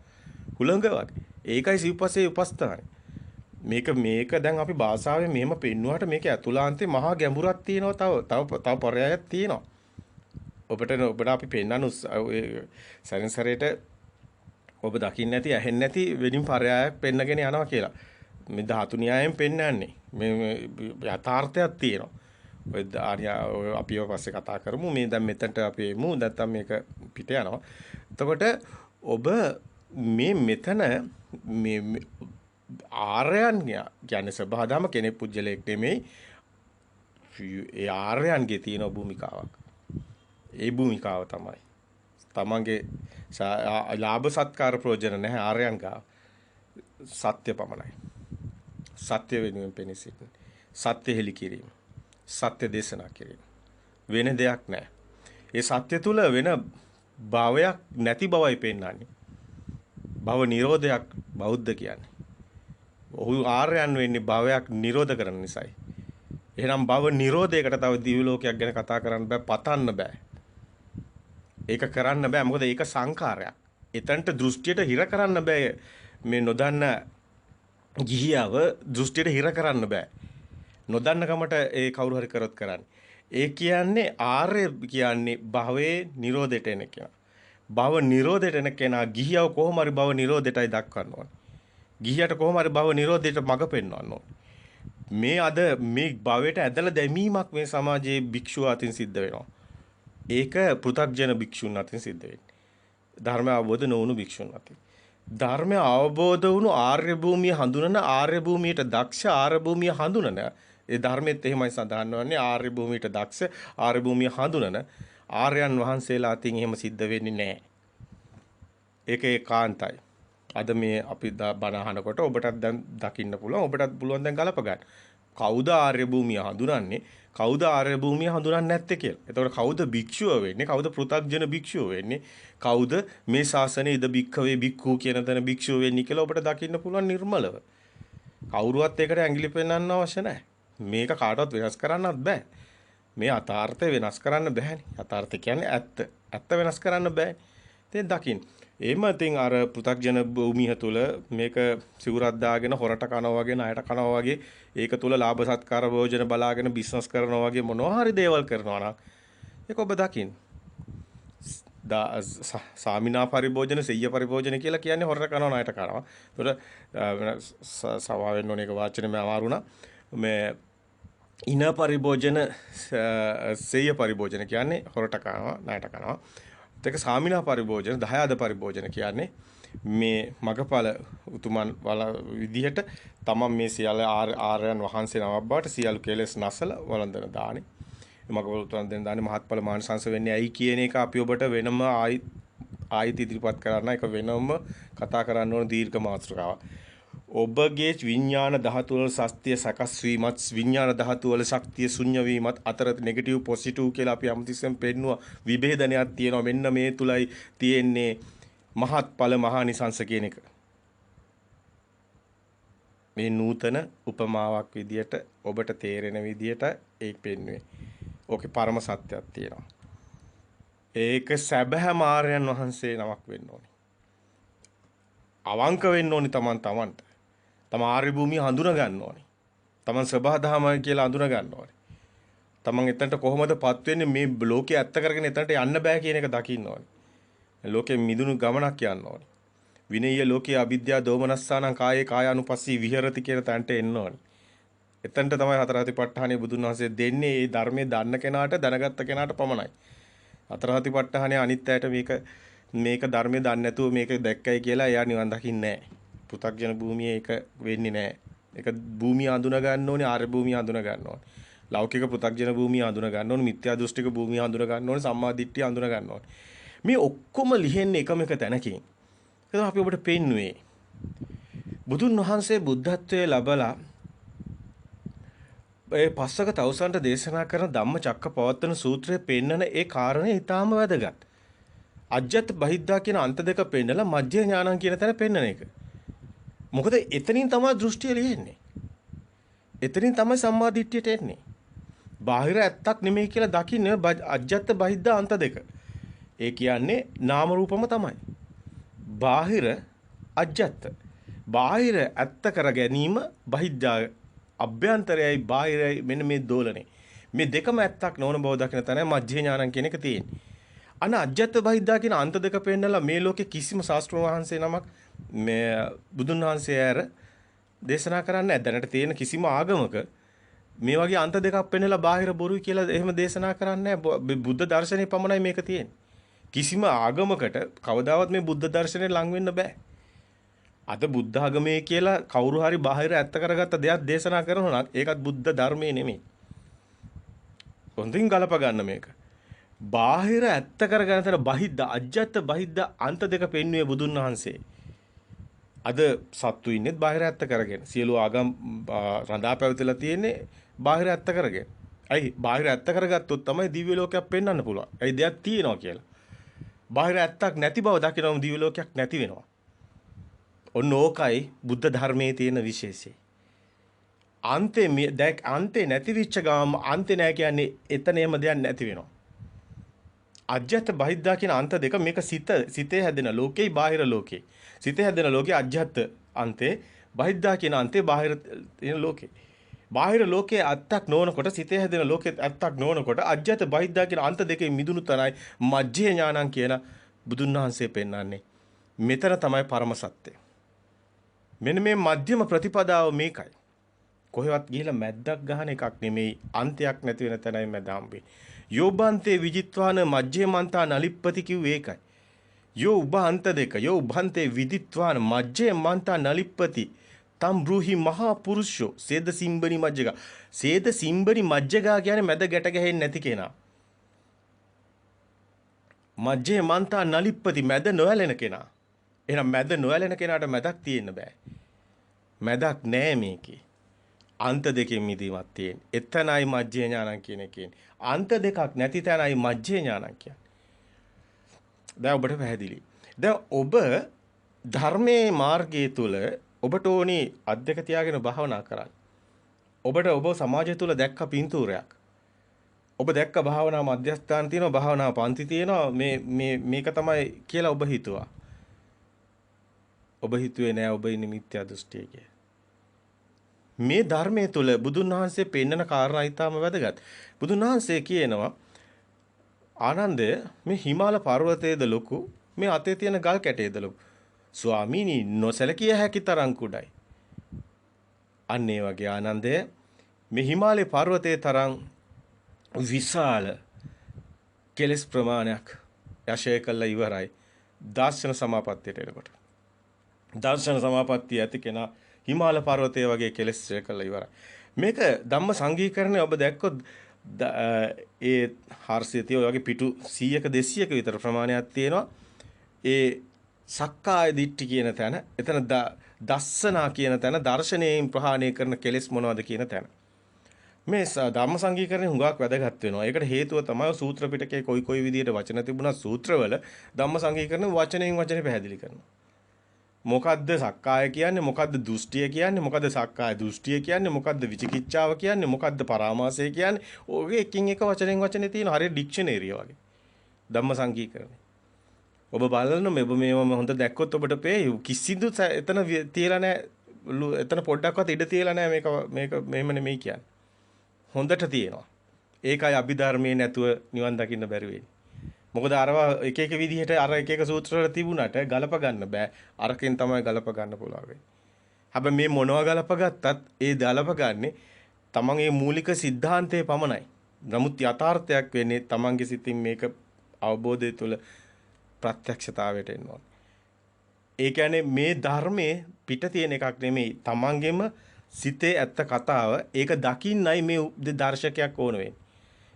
හුලඟ වගේ. ඒකයි සිව්පස්සේ උපස්ථානේ. මේක දැන් අපි භාෂාවෙන් මෙහෙම පෙන්නුවාට මේක ඇතුළාන්තේ මහා ගැඹුරක් තියෙනවා තව පරයයක් තියෙනවා. ඔබට අපි පෙන්වන්න සරින් සරේට ඔබ දකින්න නැති ඇහෙන්නේ නැති වෙනින් පරයයක් පෙන්නගෙන යනවා කියලා. මේ ධාතු න්‍යායයෙන් පෙන්වන්නේ. මේ යථාර්ථයක් තියෙනවා. ඔය අපි ඔය පස්සේ කතා කරමු. මේ දැන් මෙතනට අපි එමු. නැත්තම් මේක පිට යනවා. එතකොට ඔබ මේ මෙතන මේ ආර්යයන් කියන්නේ සබහාදම කෙනෙක් පුජ්‍යලයක් නෙමෙයි. ඒ ආර්යයන්ගේ තියෙන භූමිකාවක්. ඒ භූමිකාව තමයි. තමන්ගේ ලාභ සත්කාර ප්‍රයෝජන නැහැ ආර්යයන් ගාව. සත්‍ය පමණයි. සත්‍ය වෙනුවෙන් පෙනී සිටින. සත්‍ය හෙළි කිරීම. සත්‍ය දේශනා කිරීම. වෙන දෙයක් නැහැ. ඒ සත්‍ය තුල වෙන භවයක් නැති බවයි පෙන්වන්නේ. භව නිරෝධයක් බෞද්ධ කියන්නේ. ඔහු ආර්යයන් වෙන්නේ භවයක් නිරෝධ කරන නිසායි. එහෙනම් භව නිරෝධයකට තව දිව්‍ය ලෝකයක් ගැන කතා කරන්න බෑ, පතන්න බෑ. ඒක කරන්න බෑ. මොකද ඒක සංකාරයක්. එතනට දෘෂ්ටියට හිර කරන්න බෑ. මේ නොදන්න ගිහියව දෘෂ්ටියට හිර කරන්න බෑ. නොදන්න කමට ඒ කවුරු හරි කරොත් කරන්නේ. ඒ කියන්නේ ආර්ය කියන්නේ භවයේ නිරෝධයට එන කෙනා. භව නිරෝධයට එන කෙනා ගිහියව කොහොම හරි භව නිරෝධයටයි දක්වන්න ඕනේ. ගිහියට කොහොම හරි භව නිරෝධයට මඟ පෙන්වන්න ඕනේ. මේ අද මේ භවයට ඇදලා දැමීමක් මේ සමාජයේ භික්ෂුව අතින් සිද්ධ වෙනවා. ඒක පෘථග්ජන භික්ෂුන් අතින් සිද්ධ වෙන්නේ. ධර්ම අවබෝධ නොවුණු භික්ෂුන් අතින්. ධර්මය අවබෝධ වුණු ආර්ය භූමිය හඳුනන ආර්ය භූමියට දක්ෂ ආර්ය භූමිය හඳුනන ඒ ධර්මෙත් එහෙමයි සඳහන් වන්නේ ආර්ය භූමියට දක්ෂ ආර්ය භූමිය හඳුනන ආර්යයන් වහන්සේලා අතින් එහෙම සිද්ධ වෙන්නේ නැහැ. ඒක ඒකාන්තයි. අද මේ අපි බණ අහනකොට ඔබටත් දැන් දකින්න පුළුවන් ඔබටත් පුළුවන් දැන් ගලප ගන්න. කවුද ආර්ය භූමිය හඳුනන්නේ? කවුද ආර්ය භූමිය හඳුනන්නේ නැත්තේ කියලා. එතකොට කවුද භික්ෂුව වෙන්නේ? කවුද පෘථග්ජන භික්ෂුව වෙන්නේ? කවුද මේ ශාසනයේ ඉද භික්ඛවේ භික්ඛු කියන තැන භික්ෂුව වෙන්නේ කියලා ඔබට දකින්න පුළුවන් නිර්මලව. කවුරුවත් ඒකට ඇඟිලි පෙන්නන්න අවශ්‍ය නැහැ. මේක කාටවත් වෙනස් කරන්නත් බෑ. මේ යථාර්ථය වෙනස් කරන්න බෑනේ. යථාර්ථය කියන්නේ ඇත්ත. ඇත්ත වෙනස් කරන්න බෑනේ. ඉතින් දකින්න. එහෙම ඉතින් අර පෘථග්ජන භූමිය තුළ මේක සිවුරක් දාගෙන හොරට කනවා වගේ ණයට කනවා වගේ ඒක තුළ ලාභ සත්කාර භෝජන බලාගෙන බිස්නස් කරනවා වගේ මොනවා හරි දේවල් කරනවා නම් ඒක ඔබ දකින්න. සාමිනා පරිභෝජන සෙය්‍ය පරිභෝජන කියලා කියන්නේ හොරට කනවා ණයට කනවා. ඒතකොට සවා වෙන්න ඕනේ ඒක වාචනේ මම අමාරුණා. මේ ඉන පරිභෝජන සෙය්‍ය පරිභෝජන කියන්නේ හොරට කනවා ණයට කනවා. ඒක සාමිනා පරිභෝජන දහයාද පරිභෝජන කියන්නේ මේ මගපල උතුමන් වල විදිහට තමන් මේ සියල්ල ආර්යයන් වහන්සේ නමක් බවට සියලු කෙලෙස් නැසල වළඳන දානේ මගපල උතුමන් දෙන දානේ මහත්ඵල මානසංශ වෙන්නේ ඇයි කියන එක අපි ඔබට වෙනම ආයිත් ඉදිරිපත් කරන්න එක වෙනම කතා කරන්න ඕන දීර්ඝ මාතෘකාවක්. ඔබගේ විඥාන ධාතු වල සත්‍ය සකස් වීමත් විඥාන ධාතු වල ශක්තිය ශුන්‍ය වීමත් අතර නෙගටිව් පොසිටිව් කියලා අපි අමුතිස්සෙන් පෙන්නුවා විභේදනයක් තියෙනවා මෙන්න මේ තුලයි තියෙන්නේ මහත්ඵල මහානිසංස කියන එක මේ නූතන උපමාවක් විදියට ඔබට තේරෙන විදියට ඒක පෙන්වුවේ. ඕකේ පරම සත්‍යයක් තියෙනවා. ඒක සැබෑ මාර්යයන් වහන්සේ නමක් වෙන්න ඕනේ. අවංක වෙන්න ඕනේ තමන්ට. තම ආර්ය භූමිය හඳුනා ගන්න ඕනේ. තමන් සබහාදහමයි කියලා හඳුනා ගන්න ඕනේ. තමන් එතනට කොහොමදපත් වෙන්නේ මේ ලෝකේ ඇත්ත කරගෙන එතනට යන්න බෑ කියන එක දකින්න ඕනේ. ලෝකෙ මිදුණු ගමනක් යන්න ඕනේ. විනය්‍ය ලෝකයේ අවිද්‍යා දෝමනස්සානං කායේ කායානුපස්සී විහෙරති කියන තැනට එන්න ඕනේ. එතනට තමයි හතර සතිපට්ඨානෙ බුදුන් වහන්සේ දෙන්නේ. ඒ ධර්මයේ දන්න කෙනාට දැනගත්ත කෙනාට පමණයි. හතර සතිපට්ඨානෙ අනිත් අයට මේක ධර්මයේ දන්නේ නැතුව මේක දැක්කයි කියලා එයා නිවන් දකින්නේ නැහැ. පෘථග්ජන භූමියේ ඒක වෙන්නේ නැහැ. ඒක භූමිය අඳුන ගන්න ඕනේ, ආර්ය භූමිය අඳුන ගන්න ඕනේ. ලෞකික පෘථග්ජන භූමිය අඳුන ගන්න ඕනේ, මිත්‍යා දෘෂ්ටික භූමිය අඳුන ගන්න ඕනේ, සම්මා දිට්ඨිය අඳුන ගන්න ඕනේ. මේ ඔක්කොම ලිහෙන්නේ එකම එක තැනකින්. ඒක අපි ඔබට පෙන්නුවේ. බුදුන් වහන්සේ බුද්ධත්වයේ ලබලා ඒ පස්සක තවුසන්ට දේශනා කරන ධම්මචක්කපවත්තන සූත්‍රයේ පෙන්නන ඒ කාරණේ ඊටාම වැදගත්. අජ්ජත් බහිද්දා කියන අන්ත දෙක පෙන්නලා මජ්ජේ ඥානං කියන තැන පෙන්නන එක. මොකද එතනින් තමයි දෘෂ්ටිය ලියෙන්නේ. එතනින් තමයි සම්මා දිට්ඨියට එන්නේ. බාහිර ඇත්තක් නෙමෙයි කියලා දකින්න අජ්ජත් බහිද්දා අන්ත දෙක. ඒ කියන්නේ නාම රූපම තමයි. බාහිර අජ්ජත්. බාහිර ඇත්ත කර ගැනීම බහිද්දා අභ්‍යන්තරයයි බාහිරයි මෙන්න මේ දෝලනේ. මේ දෙකම ඇත්තක් නොවන බව දකින තැනයි මජ්ජේ ඥානං කියන එක තියෙන්නේ. අන අජ්ජත් බහිද්දා කියන අන්ත දෙක පෙන්නලා මේ ලෝකේ කිසිම ශාස්ත්‍ර වහන්සේ නමක් මේ බුදුන් වහන්සේ ඇර දේශනා කරන්නේ නැහැ. දැනට තියෙන කිසිම ආගමක මේ වගේ අන්ත දෙකක් පෙන්නලා බාහිර බොරුයි කියලා එහෙම දේශනා කරන්නේ නැහැ. බුද්ධ දර්ශනේ පමණයි මේක තියෙන්නේ. කිසිම ආගමකට කවදාවත් මේ බුද්ධ දර්ශනේ ලං වෙන්න බෑ. අද බුද්ධ ආගමේ කියලා කවුරු හරි බාහිර ඇත්ත කරගත්ත දෙයක් දේශනා කරනවා නම් ඒකත් බුද්ධ ධර්මයේ නෙමෙයි. හොඳින් ගලප ගන්න මේක. බාහිර ඇත්ත කරගන්න තර බහිද්ද අජ්ජත් බහිද්ද අන්ත දෙක පෙන්වුවේ බුදුන් වහන්සේ. අද සත්තු ඉන්නේත් බාහිර ඇත්ත කරගෙන. සියලු ආගම් රඳා පැවතිලා තියෙන්නේ බාහිර ඇත්ත කරගෙන. අයි බාහිර ඇත්ත කරගත්තොත් තමයි දිව්‍ය ලෝකයක් පෙන්වන්න පුළුවන්. ඒ දෙයක් තියෙනවා කියලා. බාහිර ඇත්තක් නැති බව දකිනවම දිව්‍ය ලෝකයක් නැති වෙනවා. ඔන්න ඕකයි බුද්ධ ධර්මයේ තියෙන විශේෂය. අන්තේ නැති වෙච්ච ගාම අන්තේ නැහැ කියන්නේ එතන එහෙම දෙයක් නැති වෙනවා. අජ්ජත් බහිද්දා කියන අන්ත දෙක මේක සිතේ හැදෙන ලෝකේ බාහිර ලෝකේ. සිතේ හැදෙන ලෝකේ අජ්ජත් අන්තේ බහිද්දා කියන අන්තේ බාහිර තියෙන ලෝකේ. බාහිර ලෝකයේ අත්තක් නොවනකොට සිතේ හැදෙන ලෝකේ අත්තක් නොවනකොට අජ්ජත් බහිද්දා කියන අන්ත දෙකේ මිදුණු තනයි මජ්ජේ ඥානං කියන බුදුන් වහන්සේ පෙන්වන්නේ. මෙතන තමයි පරම සත්‍යය. මෙන්න මේ මධ්‍යම ප්‍රතිපදාව මේකයි. කොහෙවත් ගිහිලා මැද්දක් ගහන එකක් නෙමෙයි අන්තයක් නැති වෙන තැනයි මැද හම්බෙන්නේ. යෝබන්තේ විජිත්වාන මජ්ජේමන්තා නලිප්පති කිව්වේ ඒකයි. යෝ උභාන්ත දෙක යෝ උභන්තේ විදිත්වාන මජ්ජේමන්තා නලිප්පති තම් බ්‍රූහි මහා පුරුෂෝ සේද සිම්බනි මජ්ජගා. සේද සිම්බනි මජ්ජගා කියන්නේ මැද ගැට ගැහෙන්නේ නැති කෙනා. මජ්ජේමන්තා නලිප්පති මැද නොඇලෙන කෙනා. එහෙනම් මැද නොඇලෙන කෙනාට මැදක් තියෙන්න බෑ. මැදක් නෑ මේකේ. අන්ත දෙකෙන් මිදීමක් තියෙන. එතනයි මජ්ජේ ඥානං කියන එකේ. අන්ත දෙකක් නැති තැනයි මජ්ජේ ඥානං කියන්නේ. දැන් ඔබට පැහැදිලි. දැන් ඔබ ධර්මයේ මාර්ගයේ තුල ඔබට ඕනි අධ්‍යක තියාගෙන භාවනා කරන්න. ඔබ සමාජය තුල දැක්ක පින්තූරයක්. ඔබ දැක්ක භාවනා මධ්‍යස්ථාන තියෙනවා, භාවනා පන්ති තියෙනවා. මේක තමයි කියලා ඔබ හිතුවා. ඔබ හිතුවේ නෑ ඔබ ඉන්නේ මිත්‍යා දෘෂ්ටියක. මේ ධර්මයේ තුල බුදුන් වහන්සේ පෙන්නන කාරණා ඊටම වැදගත්. බුදුන් වහන්සේ කියනවා ආනන්දය මේ හිමාල පර්වතයේද ලොකු මේ අතේ තියෙන ගල් කැටයේද ලොකු. ස්වාමීනි නොසලකිය හැකි තරම් කුඩයි. අන්න ඒ වගේ ආනන්දය මේ හිමාලේ පර්වතයේ තරම් විශාල කෙලස් ප්‍රමාණයක් යශය කළා ඉවරයි. දර්ශන සමාපත්තියට එනකොට. දර්ශන සමාපත්තිය ඇති කෙනා හිමාල පර්වතයේ වගේ කෙලස් ශ්‍රේ කළා ඉවරයි. මේක ධම්ම සංගීකරණය ඔබ දැක්කොත් ඒ 430 වගේ පිටු 100ක 200ක විතර ප්‍රමාණයක් තියෙනවා. ඒ සක්කාය දිට්ඨි කියන තැන, එතන දස්සනා කියන තැන, දර්ශනයෙන් ප්‍රහාණය කරන කෙලෙස් මොනවද කියන තැන. මේ ධම්ම සංගීකරණය හුඟක් වැදගත් වෙනවා. ඒකට හේතුව තමයි සූත්‍ර පිටකේ කොයි විදියට වචන තිබුණා සූත්‍රවල ධම්ම සංගීකරණ වචනයෙන් වචනේ පැහැදිලි කරනවා. මොකද්ද සක්කාය කියන්නේ? මොකද්ද දෘෂ්ටිය කියන්නේ? මොකද්ද සක්කාය දෘෂ්ටිය කියන්නේ? මොකද්ද විචිකිච්ඡාව කියන්නේ? මොකද්ද පරාමාසය කියන්නේ? ඔගේ එකින් එක වචනෙන් වචනේ තියෙන හරිය ඩික්ෂනරිය වගේ. ධම්ම සංගීකරණය. ඔබ බලන්න මේවම හොඳ දැක්කොත් ඔබට පේයි කිසිදු එතන තියලා නැහැ. එතන පොඩ්ඩක්වත් ඉඩ තියලා නැහැ මේක මෙහෙම නෙමෙයි කියන්නේ. හොඳට තියෙනවා. ඒකයි අභිධර්මයේ නැතුව නිවන් දකින්න බැරි වෙන්නේ. මොකද අරවා එක එක විදිහට අර එක එක සූත්‍ර වල තිබුණාට ගලප ගන්න බෑ. අරකින් තමයි ගලප ගන්න පුළුවන් වෙන්නේ. හැබැයි මේ මොනවා ගලප ගත්තත් ඒ ගලප ගන්නේ තමන්ගේ මූලික સિદ્ધාන්තයේ පමණයි. නමුත් යථාර්ථයක් වෙන්නේ තමන්ගේ සිතින් මේක අවබෝධය තුළ ප්‍රත්‍යක්ෂතාවයට එන්න ඕනේ. ඒ කියන්නේ මේ ධර්මයේ පිට තියෙන එකක් නෙමෙයි. තමන්ගෙම සිතේ ඇත්ත කතාව. ඒක දකින්නයි මේ දර්ශකයක් ඕන වෙන්නේ.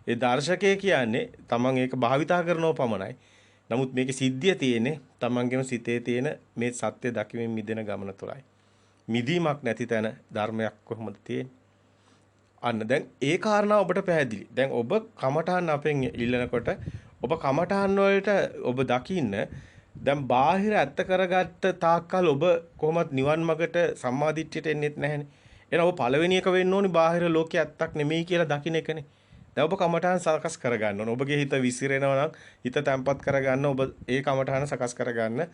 ඒ දර්ශකය කියන්නේ තමන් ඒක භාවිතා කරනව පමණයි. නමුත් මේකේ සිද්ධිය තියෙන්නේ තමන්ගේම සිතේ තියෙන මේ සත්‍ය දකිමින් මිදෙන ගමන තුළයි. මිදීමක් නැති තැන ධර්මයක් කොහොමද තියෙන්නේ? අන්න දැන් ඒ කාරණා ඔබට පැහැදිලි. දැන් ඔබ කමඨහන් අපෙන් ඉල්ලනකොට ඔබ කමඨහන් වලට ඔබ දකින්න දැන් බාහිර ඇත්ත කරගත්ත තාක්කල් ඔබ කොහොමත් නිවන් මාර්ගට සම්මාදිට්ඨියට එන්නේත් නැහැනේ. එහෙනම් ඔබ පළවෙනි එක වෙන්න ඕනි බාහිර ලෝකයේ ඇත්තක් නෙමෙයි කියලා දකින්න එකනේ. දැන් ඔබ කමඨහන් සකස් කරගන්න ඕන. ඔබගේ හිත විසිරෙනවා නම් හිත තැම්පත් කරගන්න ඔබ ඒ කමඨහන සකස් කරගන්න.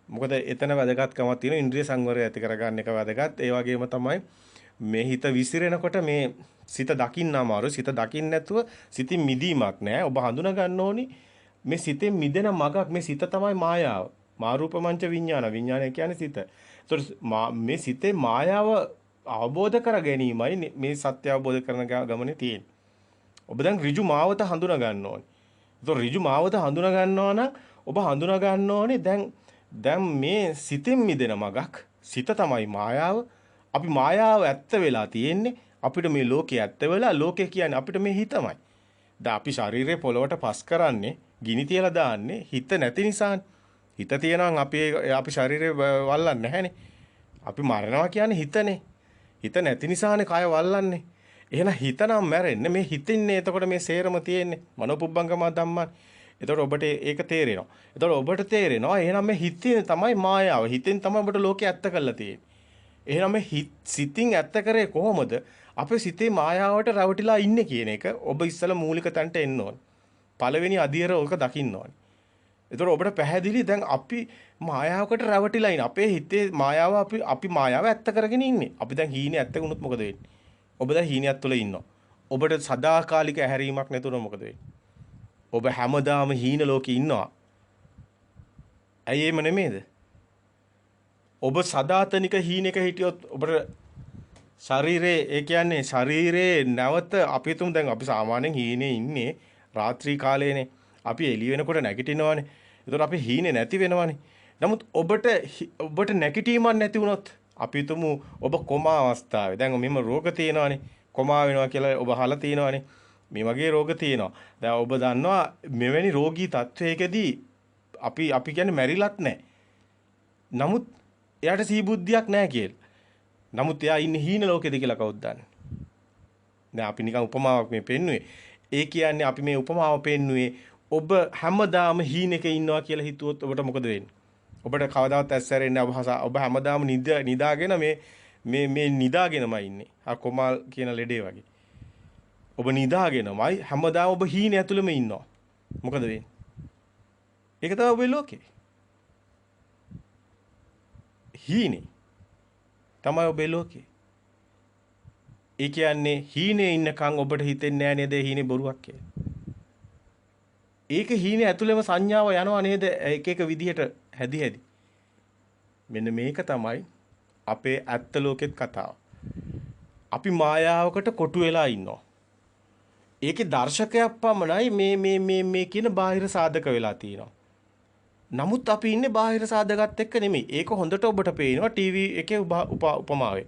මොකද එතන වැදගත්කමක් තියෙනවා. ඉන්ද්‍රිය සංවරය ඇති කරගන්න එක වැදගත්. ඒ වගේම තමයි මේ හිත විසිරෙනකොට මේ සිත දකින්න අමාරු. සිත දකින්න නැතුව සිතින් මිදීමක් නැහැ. ඔබ හඳුනා ගන්න ඕනි මේ සිතෙන් මිදෙන මගක්. මේ සිත තමයි මායාව. මාරූපමංච විඥාන. විඥානය කියන්නේ සිත. ඒතකොට මේ සිතේ මායාව අවබෝධ කර ගැනීමයි මේ සත්‍ය අවබෝධ කරන ගමනේ තියෙන්නේ. ඔබ දැන් ඍජු මාවත හඳුනා ගන්න ඕනේ. ඒතකොට ඍජු මාවත හඳුනා ගන්නවා නම් ඔබ හඳුනා ගන්න ඕනේ දැන් මේ සිතෙන් මිදෙන මගක්. සිත තමයි මායාව. අපි මායාව ඇත්ත වෙලා තියෙන්නේ. අපිට මේ ලෝකේ ඇත්ත වෙලා ලෝකේ කියන්නේ අපිට මේ හිතමයි. දැන් අපි ශරීරේ පොළවට පස් කරන්නේ ගිනි තියලා දාන්නේ හිත නැති නිසානේ. හිත තියෙනවා අපි ශරීරේ වල්ලන්නේ නැහැනේ. අපි මරනවා කියන්නේ හිතනේ. හිත නැති නිසානේ කය වල්ලන්නේ. එහෙනම් හිතනම් මැරෙන්නේ මේ හිතින්නේ. එතකොට මේ සේරම තියෙන්නේ මනෝපුබ්බංගම ධම්මයි. එතකොට ඔබට ඒක තේරෙනවා. එතකොට ඔබට තේරෙනවා එහෙනම් මේ හිතේ තමයි මායාව. හිතෙන් තමයි ඔබට ලෝකේ ඇත්ත කරලා තියෙන්නේ. එහෙනම් මේ සිතින් ඇත්ත කරේ කොහොමද? අපේ සිතේ මායාවට රැවටිලා ඉන්නේ කියන එක ඔබ ඉස්සලා මූලික තැනට එන්න ඕන. පළවෙනි අදියර ඔක දකින්න ඕන. එතකොට ඔබට පැහැදිලි දැන් අපි මායාවකට රැවටිලා ඉන්නේ. අපේ හිතේ මායාව අපි මායාව ඇත්ත කරගෙන ඉන්නේ. අපි දැන් හීනේ ඇත්ත වුණොත් මොකද වෙන්නේ? ඔබ දැන් හීනියක් තුළ ඉන්නවා. ඔබට සදාකාලික ඇහැරීමක් නැතුනොත් මොකද වෙන්නේ? ඔබ හැමදාම හීන ලෝකේ ඉන්නවා. ඇයි එහෙම නෙමේද? ඔබ සදාතනික හීනෙක හිටියොත් ඔබට ශරීරේ ඒ කියන්නේ ශරීරේ නැවත අපි තුමු දැන් අපි සාමාන්‍යයෙන් හීනේ ඉන්නේ රාත්‍රී කාලේනේ. අපි එළිය වෙනකොට නැගිටිනවානේ. ඒතකොට අපි හීනේ නැති වෙනවානේ. නමුත් ඔබට නැගිටීමක් නැති වුණොත් අපි තුමු ඔබ කොමා අවස්ථාවේ. දැන් මෙහෙම රෝග තියෙනවානේ. කොමා වෙනවා කියලා ඔබ අහලා තියෙනවානේ. මේ වගේ රෝග තියෙනවා. දැන් ඔබ දන්නවා මෙවැනි රෝගී තත්වයකදී අපි කියන්නේ මැරිලත් නැහැ. නමුත් එයාට සීබුද්ධියක් නැහැ කියලා. නමුත් එයා ඉන්නේ හීන ලෝකෙද කියලා කවුද දන්නේ? දැන් අපි නිකන් උපමාවක් මේ පෙන්නුවේ. ඒ කියන්නේ අපි මේ උපමාව පෙන්නුවේ ඔබ හැමදාම හීනෙක ඉන්නවා කියලා හිතුවොත් ඔබට මොකද වෙන්නේ? ඔබට කවදාවත් ඇස්සැරෙන්නේ ඔබ හැමදාම නිදාගෙන මේ නිදාගෙනමයි ඉන්නේ. ආ කොමාල් කියන ලෙඩේ වගේ. ඔබ නිදාගෙනමයි හැමදාම ඔබ හීන ඇතුළෙම ඉන්නවා. මොකද වෙන්නේ? ඒක තමයි ඔබේ ලෝකේ. හීනේ තමයි ඔබේ ලෝකේ. ඒ කියන්නේ හීනේ ඉන්නකන් ඔබට හිතෙන්නේ නැහැ නේද හීනේ බොරුවක් කියලා. ඒක හීනේ ඇතුළෙම සංඥාව යනවා නේද එක එක විදිහට හැදි. මෙන්න මේක තමයි අපේ ඇත්ත ලෝකෙත් කතාව. අපි මායාවකට කොටු වෙලා ඉන්නවා. ඒකේ දර්ශකයක් පමණයි මේ කියන බාහිර සාධක වෙලා තියෙනවා. නමුත් අපි ඉන්නේ බාහිර සාධකත් එක්ක නෙමෙයි. ඒක හොඳට ඔබට පේනවා ටීවී එකේ උපමාවේ.